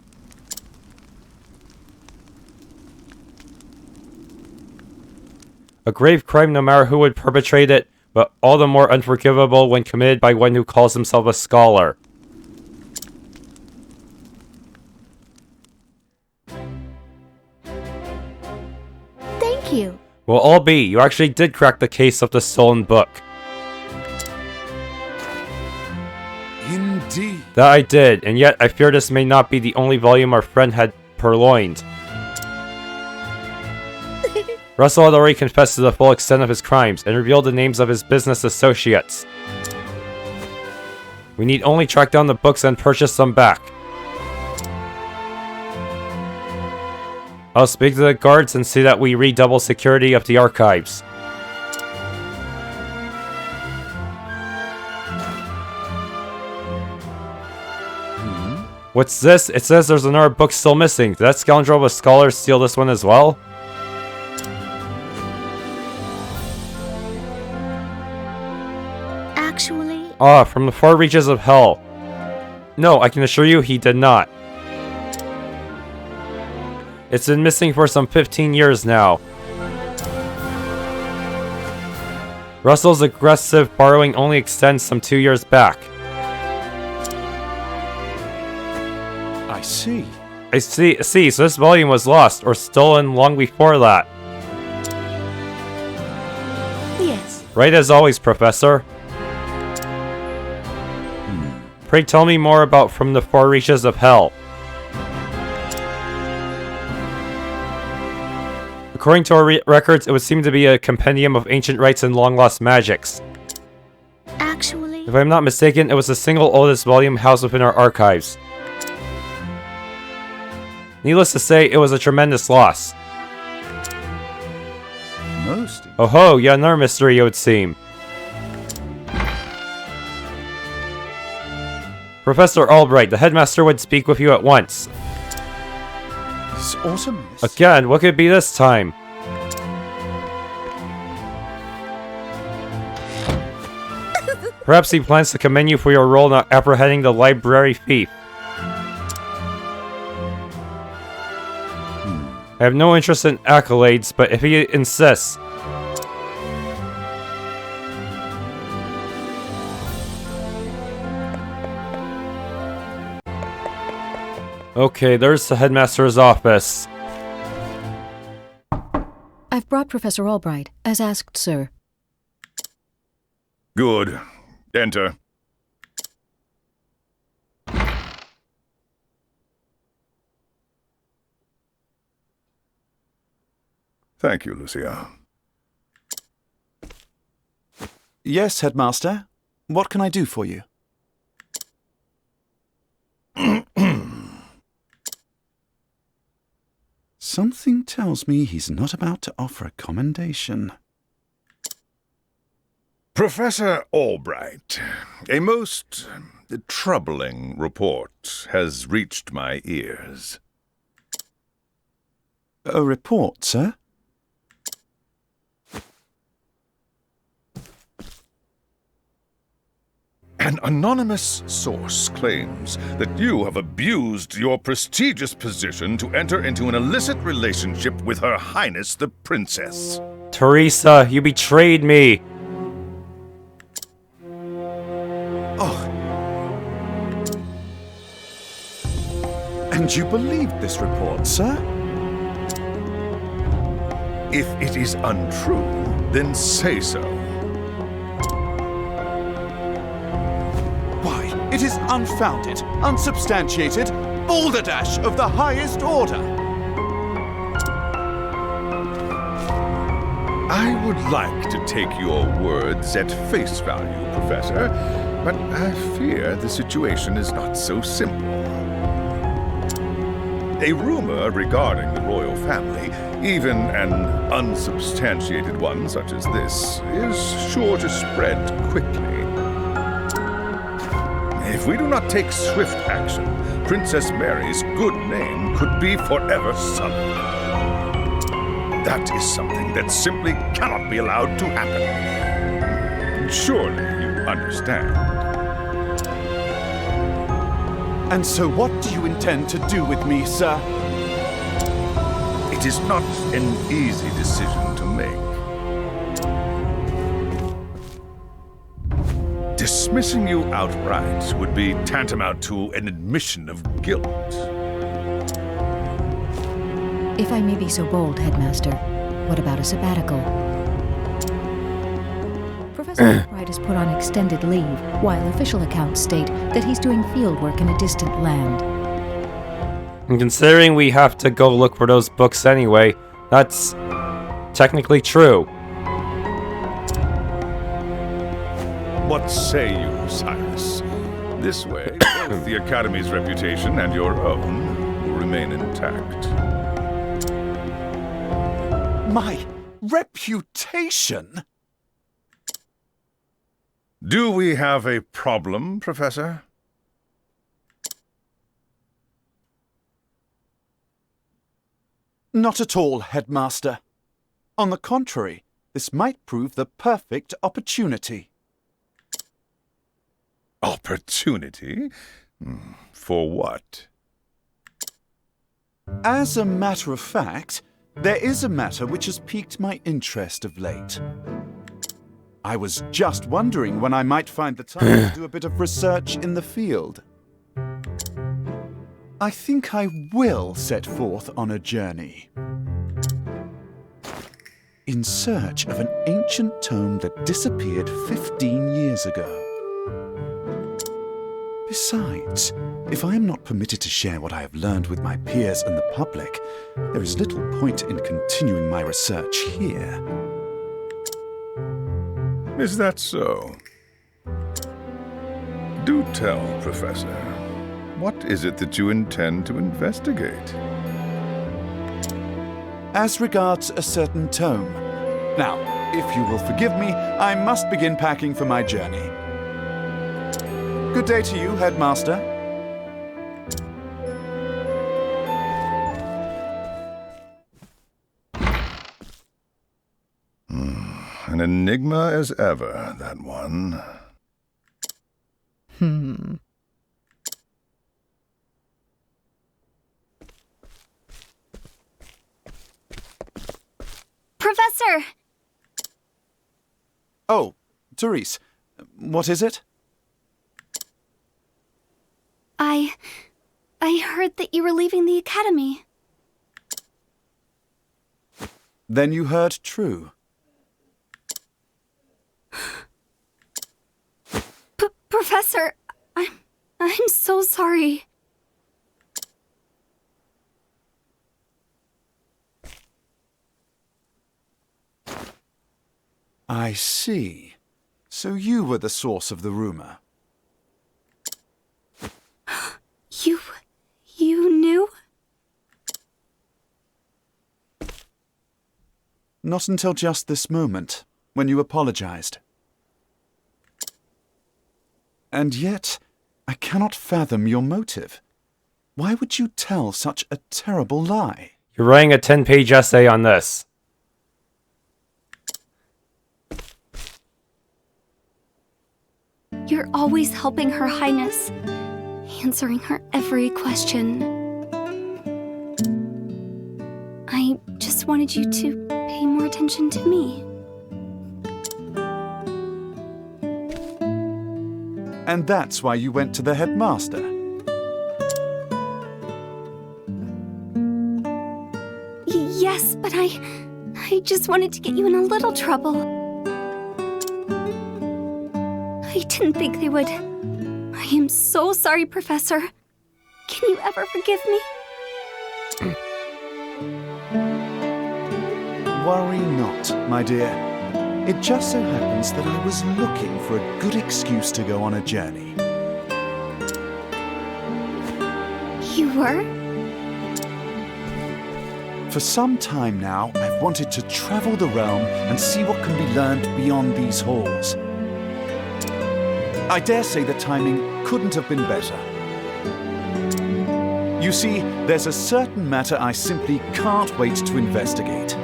A grave crime no matter who would perpetrate it, but all the more unforgivable when committed by one who calls himself a scholar. Thank you. Well, all be, you actually did crack the case of the stolen book. Indeed. That I did, and yet I fear this may not be the only volume our friend had purloined. Russell had already confessed to the full extent of his crimes and revealed the names of his business associates. We need only track down the books and purchase them back. I'll speak to the guards and see that we redouble security of the archives. What's this? It says there's another book still missing. Did that scoundrel of a scholar steal this one as well? Actually, Ah, from the far reaches of hell. No, I can assure you he did not. It's been missing for some 15 years now. Russell's aggressive borrowing only extends some 2 years back. I see. I see, so this volume was lost or stolen long before that. yes. Right as always, Professor. Pray tell me more about From the Far Reaches of Hell. According to our records, it would seem to be a compendium of ancient rites and long-lost magics. Actually, If I'm not mistaken, it was the single oldest volume housed within our archives. Needless to say, it was a tremendous loss. Most. Oh ho, yet another mystery it would seem. Professor Albright, the headmaster would speak with you at once. This awesomeness. Again, what could it be this time? Perhaps he plans to commend you for your role in apprehending the library thief. I have no interest in accolades, but if he insists... Okay, there's the headmaster's office. I've brought Professor Albright, as asked, sir. Good. Enter. Thank you, Lucia. Yes, Headmaster. What can I do for you? Something tells me he's not about to offer a commendation. Professor Albright, a most troubling report has reached my ears. A report, sir? An anonymous source claims that you have abused your prestigious position to enter into an illicit relationship with Her Highness the Princess. Teresa, you betrayed me. Oh. And you believed this report, sir? If it is untrue, then say so. Why, it is unfounded, unsubstantiated, balderdash of the highest order. I would like to take your words at face value, Professor, but I fear the situation is not so simple. A rumor regarding the royal family, even an unsubstantiated one such as this, is sure to spread quickly. If we do not take swift action, Princess Mary's good name could be forever sullied. That is something that simply cannot be allowed to happen. Surely you understand. And so what do you intend to do with me, sir? It is not an easy decision to make. Dismissing you outright would be tantamount to an admission of guilt. If I may be so bold, Headmaster, what about a sabbatical? Professor Albright is put on extended leave, while official accounts state that he's doing field work in a distant land. And considering we have to go look for those books anyway, that's technically true. What say you, Cyrus? This way, both the Academy's reputation and your own will remain intact. My reputation? Do we have a problem, Professor? Not at all, Headmaster. On the contrary, this might prove the perfect opportunity. Opportunity? For what? As a matter of fact, there is a matter which has piqued my interest of late. I was just wondering when I might find the time to do a bit of research in the field. I think I will set forth on a journey. In search of an ancient tome that disappeared 15 years ago. Besides, if I am not permitted to share what I have learned with my peers and the public, there is little point in continuing my research here. Is that so? Do tell, Professor. What is it that you intend to investigate? As regards a certain tome. Now, if you will forgive me, I must begin packing for my journey. Good day to you, Headmaster. An enigma as ever, that one. Professor! Oh, Therese, what is it? I heard that you were leaving the Academy. Then you heard true. Professor, I'm so sorry. I see. So you were the source of the rumor. You knew? Not until just this moment, when you apologized. And yet, I cannot fathom your motive. Why would you tell such a terrible lie? You're writing a 10-page essay on this. You're always helping Her Highness, answering her every question. I just wanted you to pay more attention to me. And that's why you went to the headmaster. Yes, but I just wanted to get you in a little trouble. I didn't think they would. I am so sorry, Professor. Can you ever forgive me? Worry not, my dear. It just so happens that I was looking for a good excuse to go on a journey. You were? For some time now, I've wanted to travel the realm and see what can be learned beyond these halls. I dare say the timing couldn't have been better. You see, there's a certain matter I simply can't wait to investigate.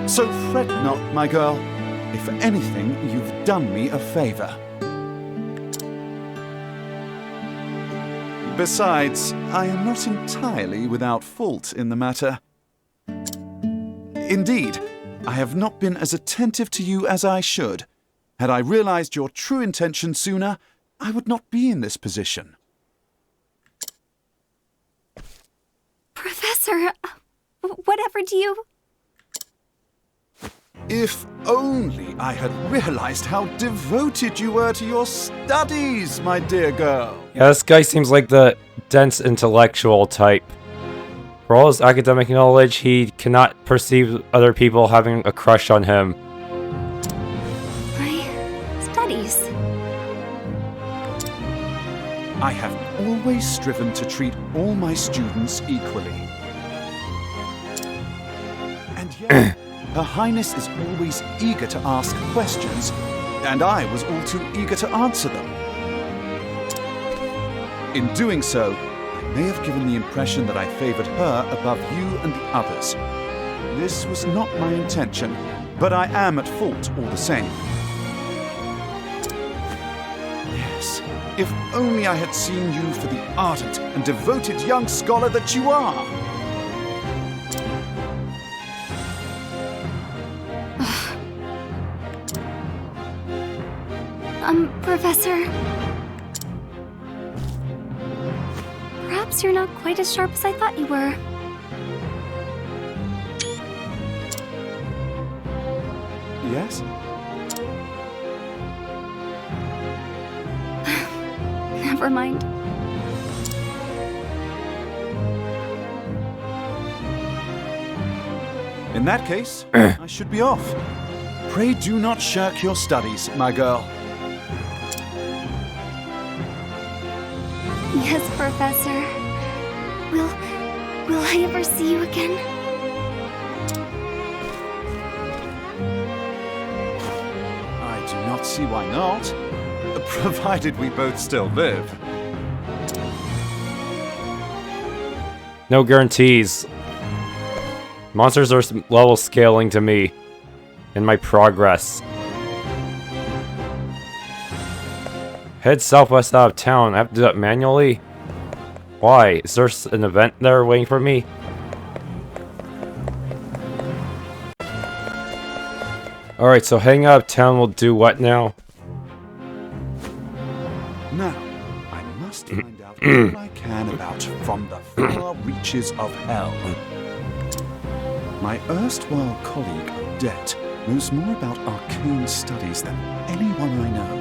So fret not, my girl. If anything, you've done me a favor. Besides, I am not entirely without fault in the matter. Indeed, I have not been as attentive to you as I should. Had I realized your true intention sooner, I would not be in this position. Professor, whatever do you... If only I had realized how devoted you were to your studies, my dear girl. Yeah, this guy seems like the dense intellectual type. For all his academic knowledge, he cannot perceive other people having a crush on him. My studies. I have always striven to treat all my students equally. And yet, Her Highness is always eager to ask questions, and I was all too eager to answer them. In doing so, I may have given the impression that I favored her above you and the others. This was not my intention, but I am at fault all the same. Yes, if only I had seen you for the ardent and devoted young scholar that you are! Professor... Perhaps you're not quite as sharp as I thought you were. Yes? Never mind. In that case, I should be off. Pray do not shirk your studies, my girl. Yes, Professor. Will I ever see you again? I do not see why not, provided we both still live. No guarantees. Monsters are level scaling to me in my progress. Head southwest out of town. I have to do that manually? Why? Is there an event there waiting for me? Alright, so heading out of town will do what now? Now, I must find out all I can about From the Far Reaches of Hell. My erstwhile colleague, Odette, knows more about arcane studies than anyone I know.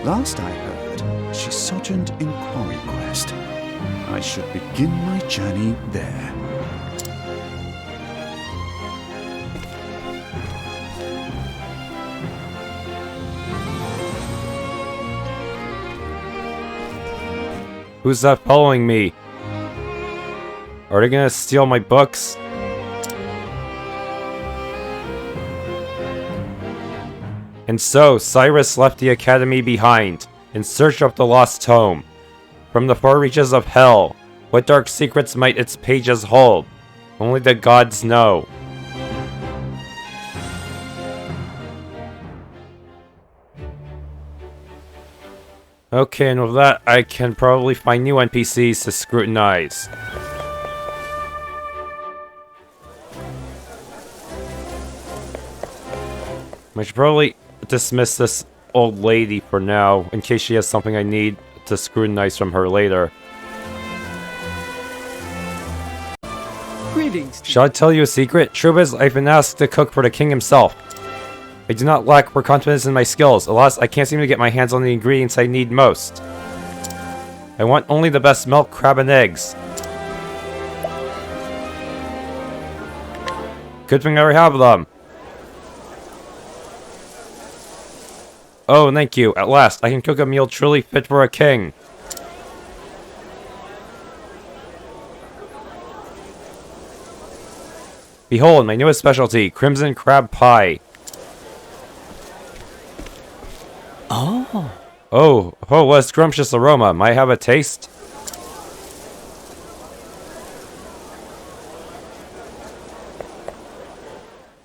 Last I heard, she sojourned in Quarry Quest. I should begin my journey there. Who's that following me? Are they gonna steal my books? And so, Cyrus left the academy behind, in search of the lost tome. From the far reaches of hell, what dark secrets might its pages hold? Only the gods know. Okay, and with that, I can probably find new NPCs to scrutinize. I should probably dismiss this old lady for now, in case she has something I need to scrutinize from her later. Greetings. Shall I tell you a secret? Trubiz, I've been asked to cook for the king himself. I do not lack for confidence in my skills. Alas, I can't seem to get my hands on the ingredients I need most. I want only the best milk, crab, and eggs. Good thing I already have them. Oh, thank you. At last, I can cook a meal truly fit for a king. Behold, my newest specialty, crimson crab pie. Oh, what a scrumptious aroma. Might I have a taste?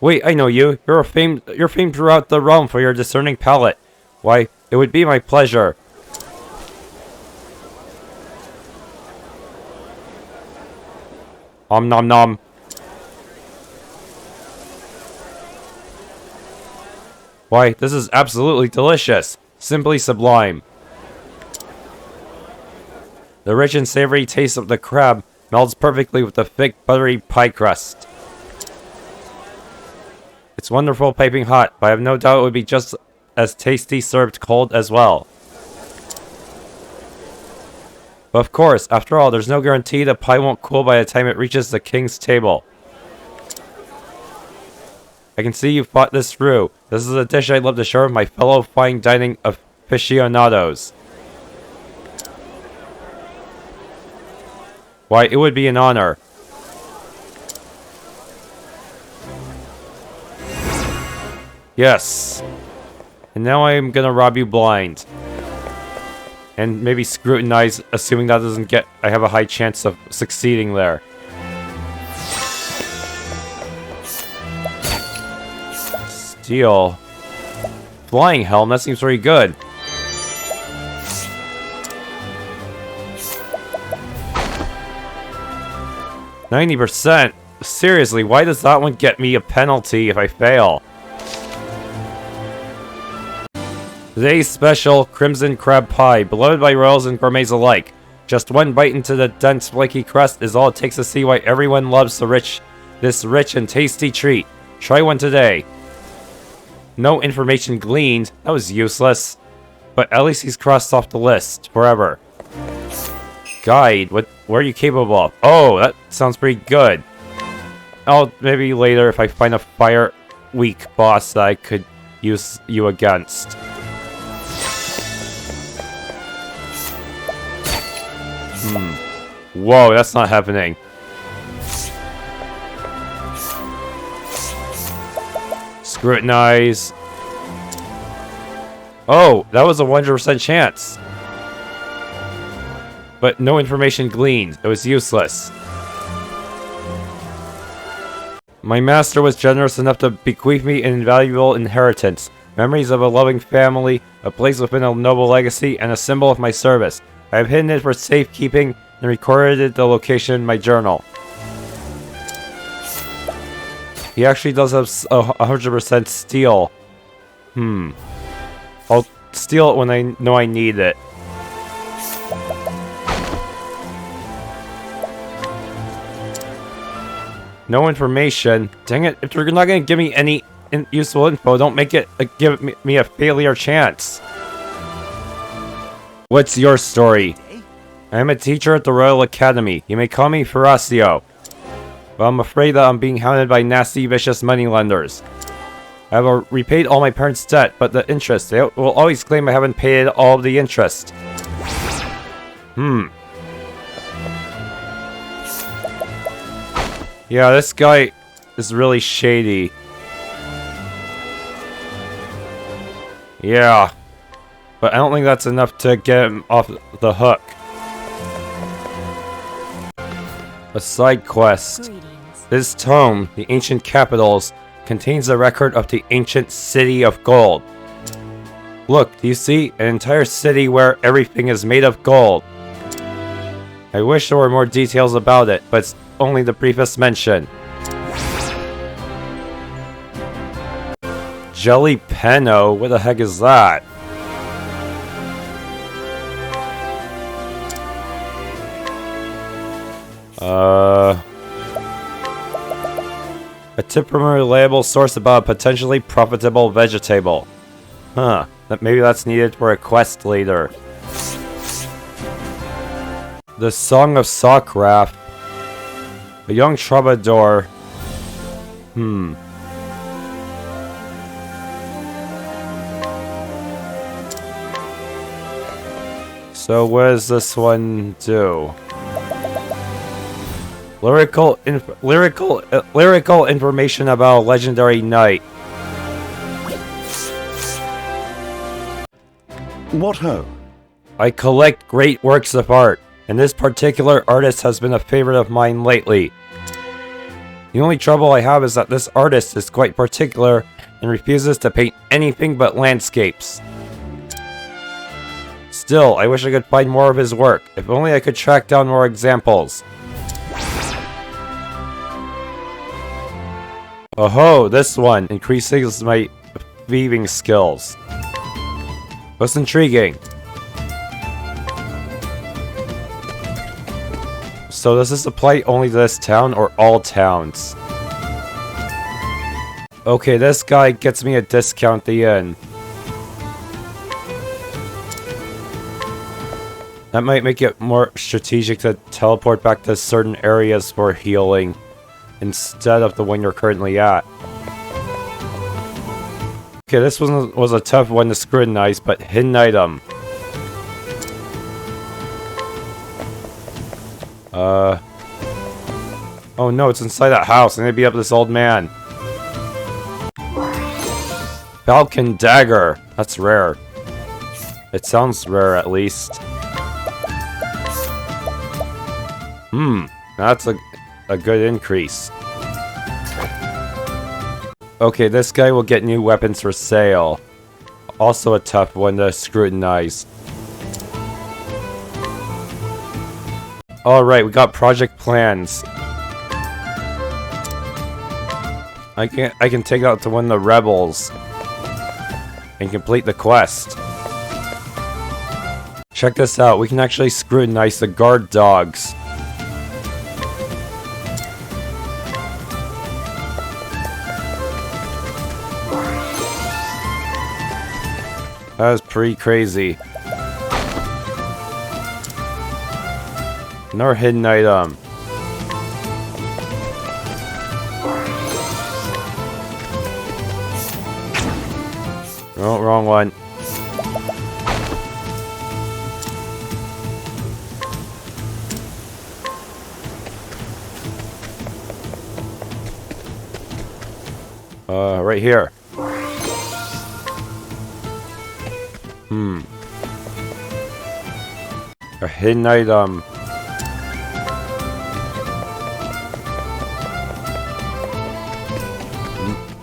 Wait, I know you. You're famed throughout the realm for your discerning palate. Why, it would be my pleasure. Om nom nom. Why, this is absolutely delicious. Simply sublime. The rich and savory taste of the crab melds perfectly with the thick, buttery pie crust. It's wonderful piping hot, but I have no doubt it would be just as tasty served cold as well. But of course, after all, there's no guarantee the pie won't cool by the time it reaches the king's table. I can see you thought this through. This is a dish I'd love to share with my fellow fine dining aficionados. Why, it would be an honor. Yes. And now I'm gonna rob you blind. And maybe scrutinize, assuming that doesn't get... I have a high chance of succeeding there. Steel. Flying helm, that seems very good. %. Seriously, why does that one get me a penalty if I fail? Today's special, Crimson Crab Pie, beloved by royals and gourmets alike. Just one bite into the dense, flaky crust is all it takes to see why everyone loves this rich and tasty treat. Try one today. No information gleaned. That was useless. But at least he's crossed off the list forever. Guide. What are you capable of? Oh, that sounds pretty good. Maybe later if I find a fire weak boss that I could use you against. Whoa, that's not happening. Scrutinize. Oh, that was a 100% chance. But no information gleaned. It was useless. My master was generous enough to bequeath me an invaluable inheritance. Memories of a loving family, a place within a noble legacy, and a symbol of my service. I have hidden it for safekeeping and recorded the location in my journal. He actually does have 100% steel. I'll steal it when I know I need it. No information. Dang it, if they're not going to give me any useful info, don't make it give me a failure chance. What's your story? I am a teacher at the Royal Academy. You may call me Ferracio. But I'm afraid that I'm being hounded by nasty, vicious moneylenders. I have repaid all my parents' debt, but the interest, they will always claim I haven't paid all of the interest. Yeah, this guy is really shady. Yeah. But I don't think that's enough to get him off the hook. A side quest. This tome, The Ancient Capitals, contains a record of the ancient City of Gold. Look, do you see? An entire city where everything is made of gold. I wish there were more details about it, but it's only the briefest mention. Jelly Penno? What the heck is that? A tip from a reliable source about a potentially profitable vegetable. Huh, maybe that's needed for a quest later. The Song of Sokrath. A young troubadour. So what does this one do? Lyrical information about a legendary knight. What ho? I collect great works of art, and this particular artist has been a favorite of mine lately. The only trouble I have is that this artist is quite particular and refuses to paint anything but landscapes. Still, I wish I could find more of his work. If only I could track down more examples. Oh, this one increases my weaving skills. What's intriguing? So does this apply only to this town or all towns? Okay, this guy gets me a discount at the end. That might make it more strategic to teleport back to certain areas for healing instead of the one you're currently at. Okay, this one was a tough one to scrutinize, but hidden item. Oh no, it's inside that house. I need to beat up this old man. Falcon Dagger. That's rare. It sounds rare at least. That's a good increase. Okay, this guy will get new weapons for sale. Also a tough one to scrutinize. Alright, we got project plans. I can take out to one of the rebels and complete the quest. Check this out, we can actually scrutinize the guard dogs. That was pretty crazy. Another hidden item. Oh, wrong one. Right here. A hidden item.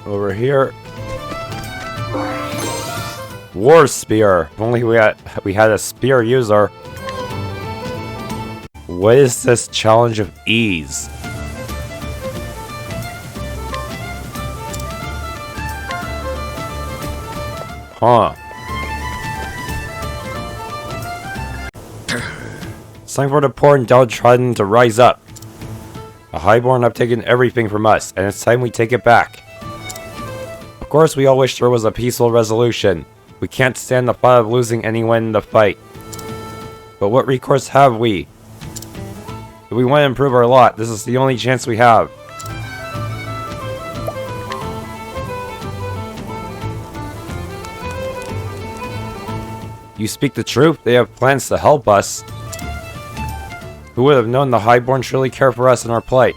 Over here. War spear. If only we had a spear user. What is this challenge of ease? Huh. It's time for the poor and downtrodden to rise up. The Highborn have taken everything from us, and it's time we take it back. Of course, we all wish there was a peaceful resolution. We can't stand the thought of losing anyone in the fight. But what recourse have we? If we want to improve our lot, this is the only chance we have. You speak the truth, they have plans to help us. Who would have known the Highborn truly care for us and our plight?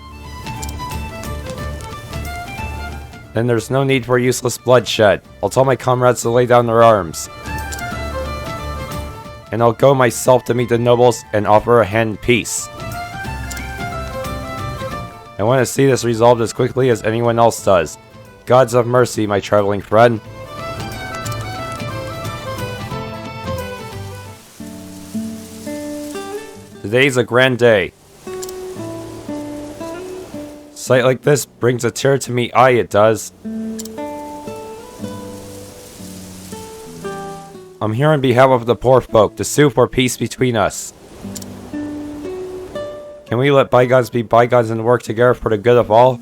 Then there's no need for useless bloodshed. I'll tell my comrades to lay down their arms. And I'll go myself to meet the nobles and offer a hand in peace. I want to see this resolved as quickly as anyone else does. Gods of mercy, my traveling friend. Today's a grand day. Sight like this brings a tear to me eye, it does. I'm here on behalf of the poor folk to sue for peace between us. Can we let bygones be bygones and work together for the good of all?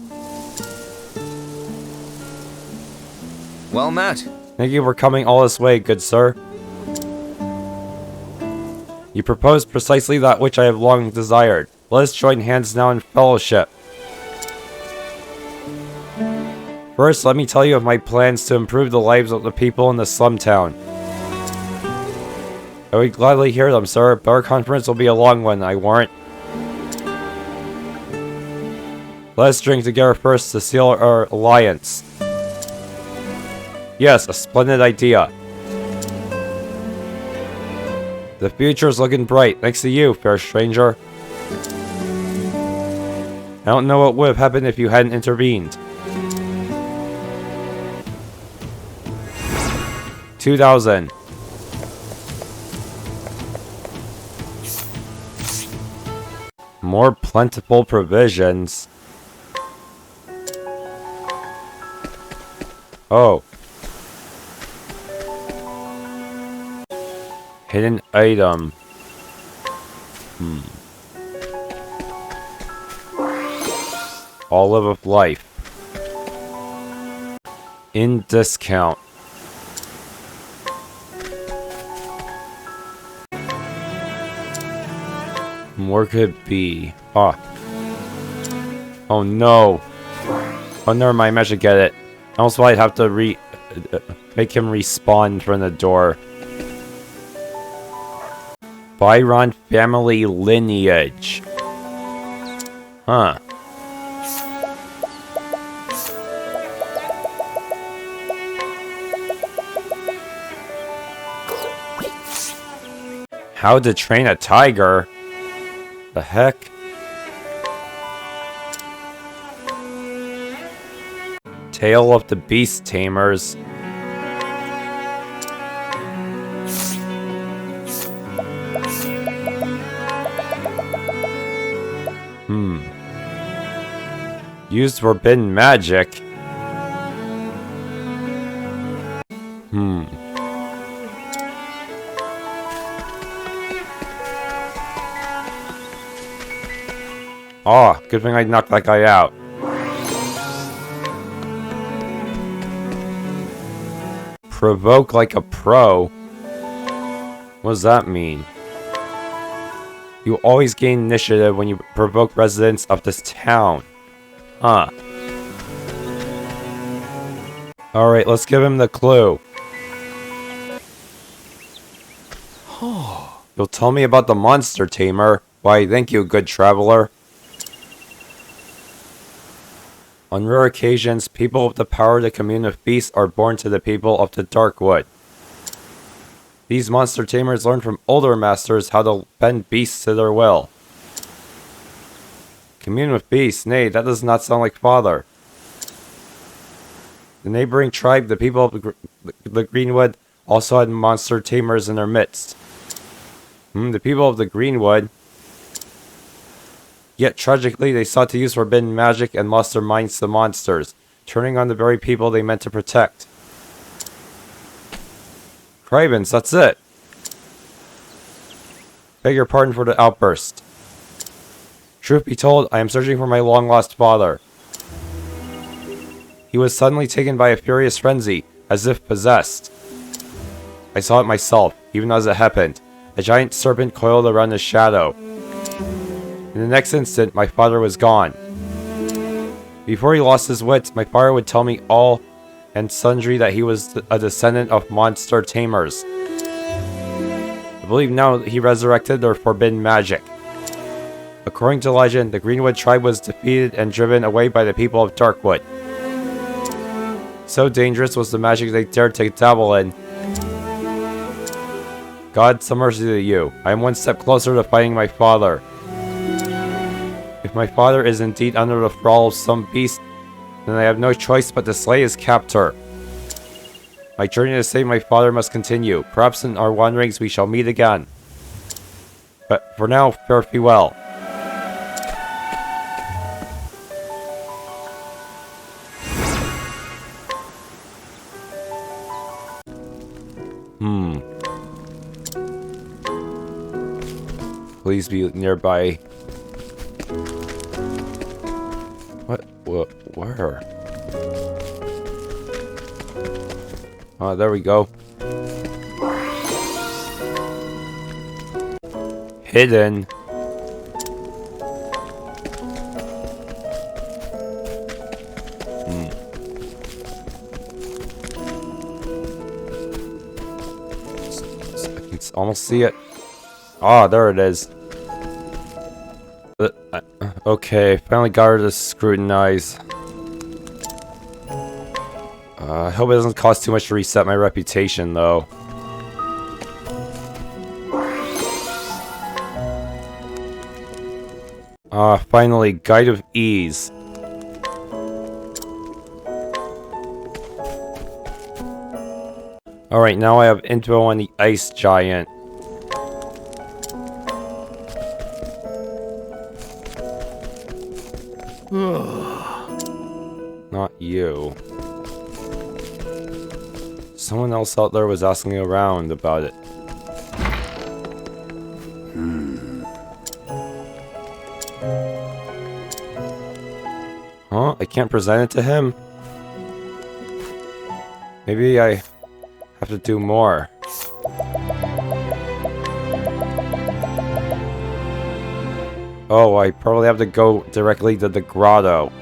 Well met. Thank you for coming all this way, good sir. You proposed precisely that which I have long desired. Let us join hands now in fellowship. First, let me tell you of my plans to improve the lives of the people in the slum town. I would gladly hear them, sir, but our conference will be a long one, I warrant. Let us drink together first to seal our alliance. Yes, a splendid idea. The future's looking bright, thanks to you, fair stranger. I don't know what would have happened if you hadn't intervened. 2,000. More plentiful provisions. Oh. Hidden item. Olive of life. In discount. Where could it be? Ah. Oh no. Oh, never mind. I should get it. Also, I'd have to make him respawn from the door. Byron family lineage. Huh. How to train a tiger? The heck? Tale of the Beast Tamers. Used forbidden magic. Oh, good thing I knocked that guy out. Provoke like a pro? What does that mean? You always gain initiative when you provoke residents of this town. Huh. Alright, let's give him the clue. You'll tell me about the monster tamer. Why, thank you, good traveler. On rare occasions, people with the power to commune with beasts are born to the people of the Darkwood. These monster tamers learn from older masters how to bend beasts to their will. Commune with beasts? Nay, that does not sound like father. The neighboring tribe, the people of the Greenwood, also had monster tamers in their midst. The people of the Greenwood. Yet tragically, they sought to use forbidden magic and lost their minds to monsters, turning on the very people they meant to protect. Cravens, that's it. Beg your pardon for the outburst. Truth be told, I am searching for my long-lost father. He was suddenly taken by a furious frenzy, as if possessed. I saw it myself, even as it happened. A giant serpent coiled around his shadow. In the next instant, my father was gone. Before he lost his wits, my father would tell me all and sundry that he was a descendant of monster tamers. I believe now he resurrected their forbidden magic. According to legend, the Greenwood tribe was defeated and driven away by the people of Darkwood. So dangerous was the magic they dared to dabble in. God, some mercy to you. I am one step closer to finding my father. If my father is indeed under the thrall of some beast, then I have no choice but to slay his captor. My journey to save my father must continue. Perhaps in our wanderings we shall meet again. But for now, fare thee well. Please be nearby. What? Where? Oh, there we go. Hidden. I can almost see it. Ah, there it is. Okay, finally got her to scrutinize. I hope it doesn't cost too much to reset my reputation, though. Finally, Guide of Ease. Alright, now I have info on the Ice Giant. Not you. Someone else out there was asking around about it. Huh? I can't present it to him? Maybe I have to do more. Oh, I probably have to go directly to the grotto.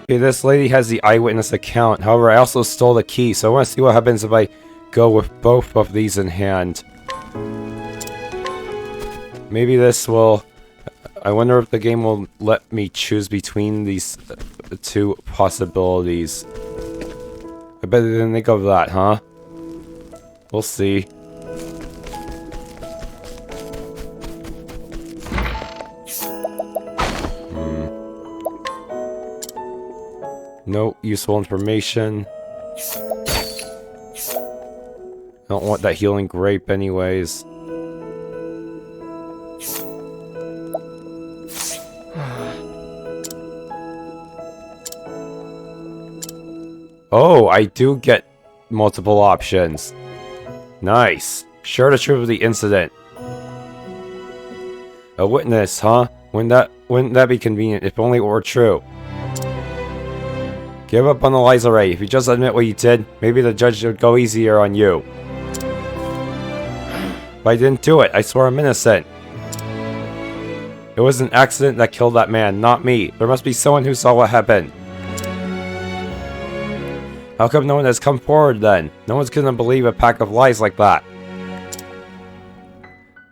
Okay, this lady has the eyewitness account. However, I also stole the key, so I want to see what happens if I go with both of these in hand. Maybe this will... I wonder if the game will let me choose between these two possibilities. I bet they didn't think of that, huh? We'll see. No useful information. Don't want that healing grape anyways. Oh, I do get multiple options. Nice. Share the truth of the incident. A witness, huh? Wouldn't that be convenient if only it were true? Give up on the lies already. If you just admit what you did, maybe the judge would go easier on you. But I didn't do it. I swear I'm innocent. It was an accident that killed that man, not me. There must be someone who saw what happened. How come no one has come forward then? No one's gonna believe a pack of lies like that.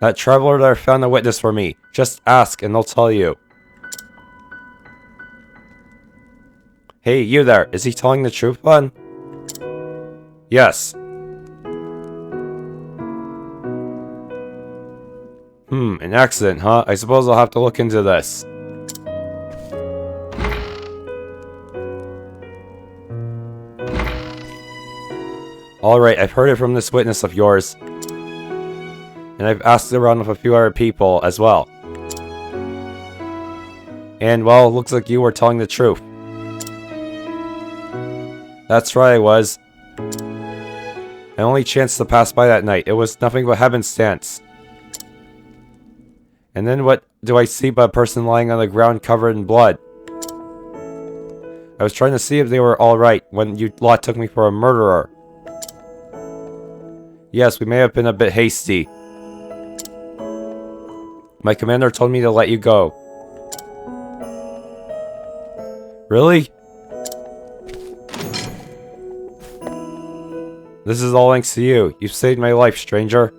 That traveler there found a witness for me. Just ask and they'll tell you. Hey, you there. Is he telling the truth, then? Yes. An accident, huh? I suppose I'll have to look into this. Alright, I've heard it from this witness of yours. And I've asked around with a few other people as well. And, well, looks like you were telling the truth. That's right, I was. I only chanced to pass by that night. It was nothing but happenstance. And then what do I see but a person lying on the ground covered in blood? I was trying to see if they were alright when you lot took me for a murderer. Yes, we may have been a bit hasty. My commander told me to let you go. Really? This is all thanks to you. You've saved my life, stranger.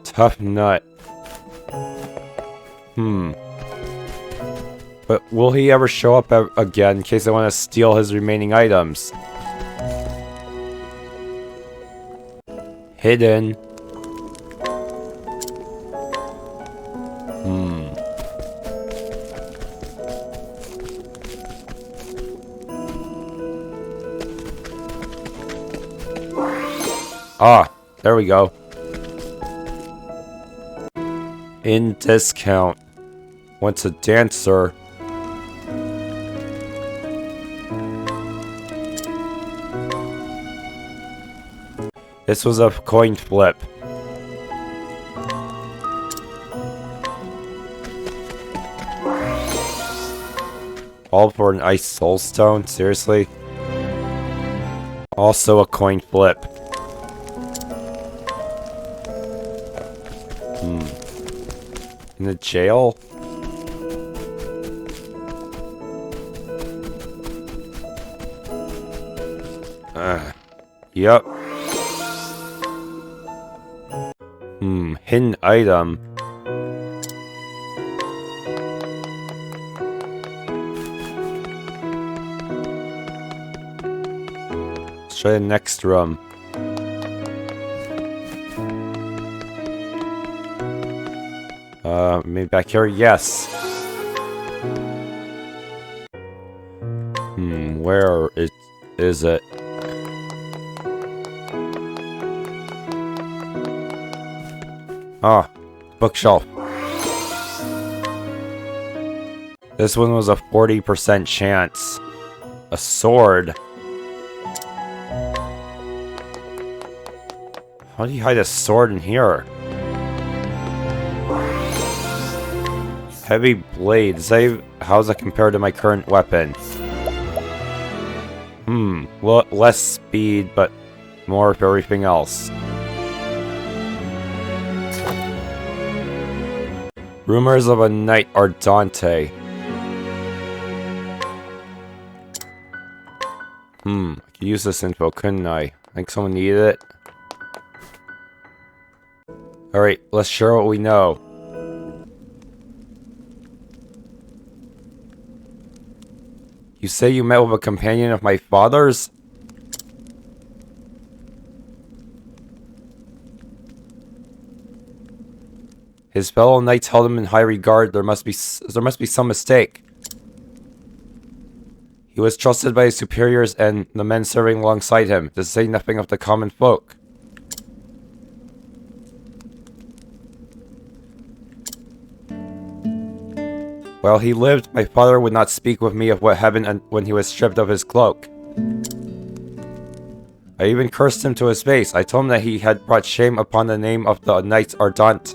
Tough nut. But will he ever show up again in case I want to steal his remaining items? Hidden. Ah, there we go. In discount. Once a dancer. This was a coin flip. All for an ice soulstone? Seriously? Also a coin flip. In the jail? Yep. Hidden item. Let's try the next room. Maybe back here? Yes. Where is it? Ah, bookshelf. This one was a 40% chance. A sword. How do you hide a sword in here? Heavy blade. How's that compared to my current weapon? Well, less speed, but more of everything else. Rumors of a knight Ardante. I could use this info, couldn't I? I think someone needed it. Alright, let's share what we know. You say you met with a companion of my father's? His fellow knights held him in high regard. There must be some mistake. He was trusted by his superiors and the men serving alongside him, to say nothing of the common folk. While he lived, my father would not speak with me of what happened when he was stripped of his cloak. I even cursed him to his face. I told him that he had brought shame upon the name of the Knights Ardent.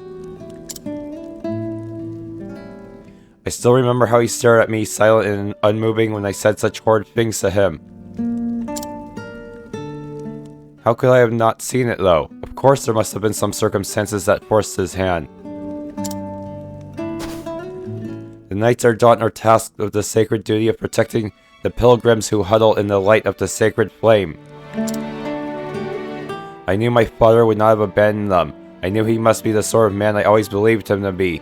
I still remember how he stared at me, silent and unmoving, when I said such horrid things to him. How could I have not seen it, though? Of course there must have been some circumstances that forced his hand. The Knights Ardent are tasked with the sacred duty of protecting the pilgrims who huddle in the light of the sacred flame. I knew my father would not have abandoned them. I knew he must be the sort of man I always believed him to be.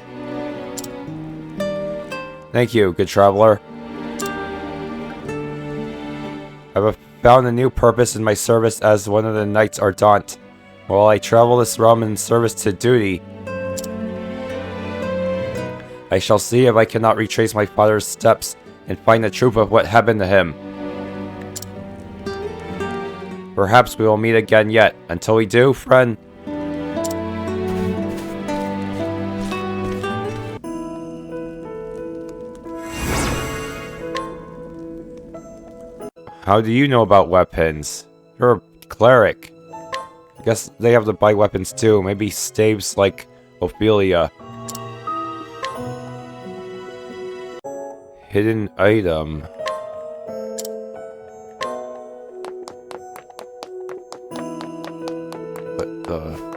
Thank you, good traveler. I have found a new purpose in my service as one of the Knights Ardent. While I travel this realm in service to duty, I shall see if I cannot retrace my father's steps and find the truth of what happened to him. Perhaps we will meet again yet. Until we do, friend. How do you know about weapons? You're a cleric. I guess they have to buy weapons too. Maybe staves like Ophelia. Hidden item. What the...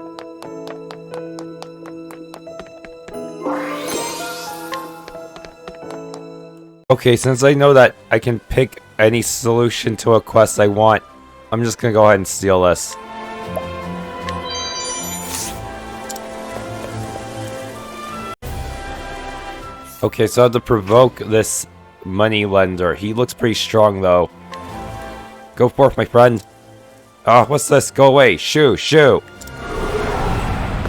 Okay, since I know that I can pick any solution to a quest I want, I'm just gonna go ahead and steal this. Okay, so I have to provoke this money lender. He looks pretty strong, though. Go forth, my friend. Ah, what's this? Go away. Shoo, shoo.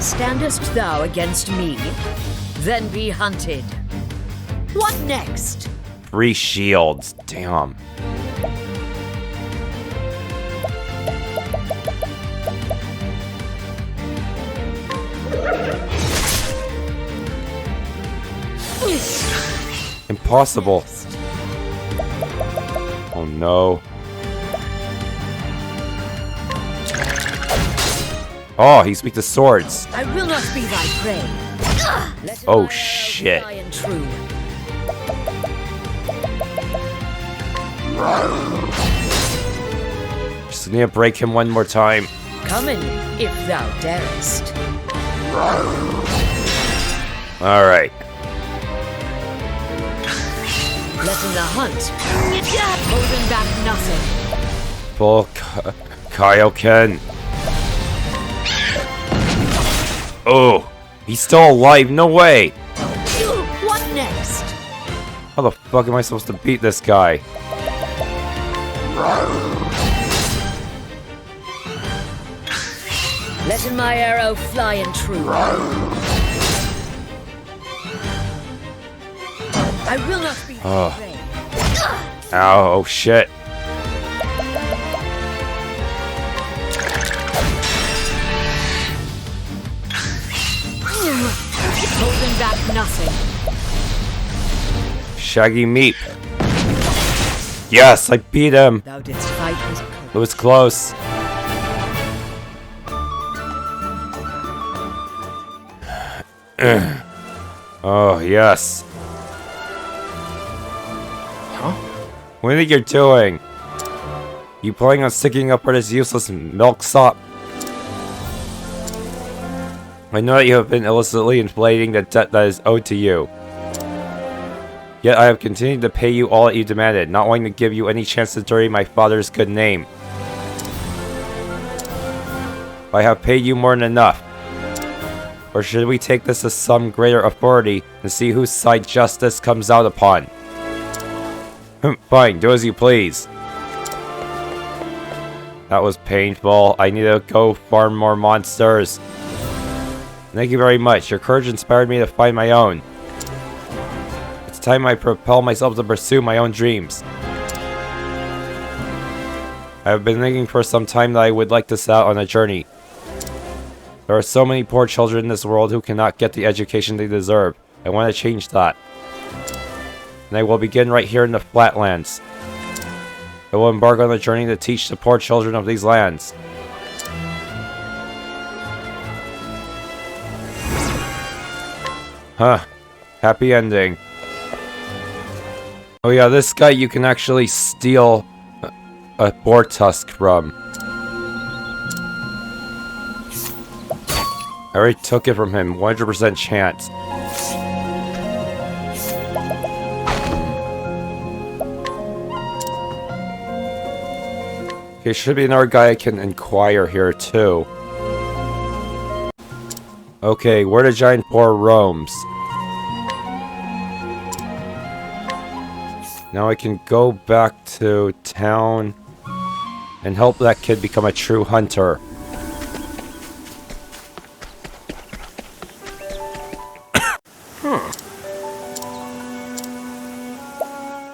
Standest thou against me? Then be hunted. What next? 3 shields. Damn. Impossible. Oh no. Oh, he's weak to swords. I will not be thy prey. Oh shit. Just need to break him one more time. Come in, if thou darest. Alright. Letting the hunt. Holding back nothing. Full Kaioken. Oh, he's still alive. No way. What next? How the fuck am I supposed to beat this guy? Letting my arrow fly and true. I will not be afraid. Ow, oh shit. Holding back nothing. Shaggy Meep. Yes, I beat him. Thou didst fight his It was close. Oh, yes. Huh? What do you think you're doing? You planning on sticking up for this useless milksop? I know that you have been illicitly inflating the debt that is owed to you. Yet I have continued to pay you all that you demanded, not wanting to give you any chance to dirty my father's good name. I have paid you more than enough. Or should we take this to some greater authority and see whose side justice comes out upon? Fine, do as you please. That was painful. I need to go farm more monsters. Thank you very much. Your courage inspired me to find my own. It's time I propel myself to pursue my own dreams. I have been thinking for some time that I would like to set out on a journey. There are so many poor children in this world who cannot get the education they deserve. I want to change that. And I will begin right here in the Flatlands. I will embark on a journey to teach the poor children of these lands. Huh. Happy ending. Oh yeah, this guy you can actually steal a boar tusk from. I already took it from him. 100% chance. Okay, should be another guy I can inquire here too. Okay, where the giant boar roams. Now I can go back to town and help that kid become a true hunter.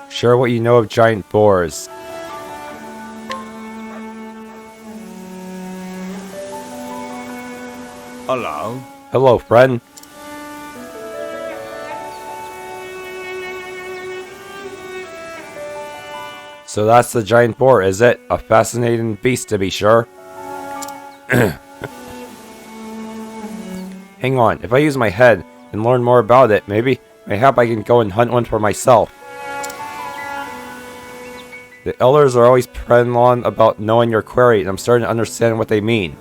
Share what you know of giant boars. Hello. Hello, friend. So that's the giant boar, is it? A fascinating beast, to be sure. Hang on, if I use my head and learn more about it, mayhap I can go and hunt one for myself. The elders are always prattling on about knowing your query, and I'm starting to understand what they mean.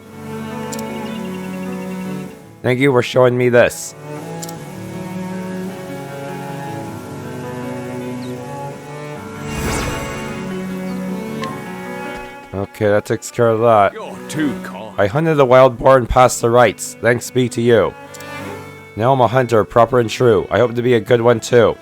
Thank you for showing me this. Okay, that takes care of that. You're too calm. I hunted the wild boar and passed the rites. Thanks be to you. Now I'm a hunter, proper and true. I hope to be a good one too.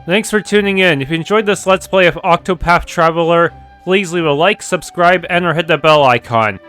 Thanks for tuning in. If you enjoyed this Let's Play of Octopath Traveler, please leave a like, subscribe, and or hit the bell icon.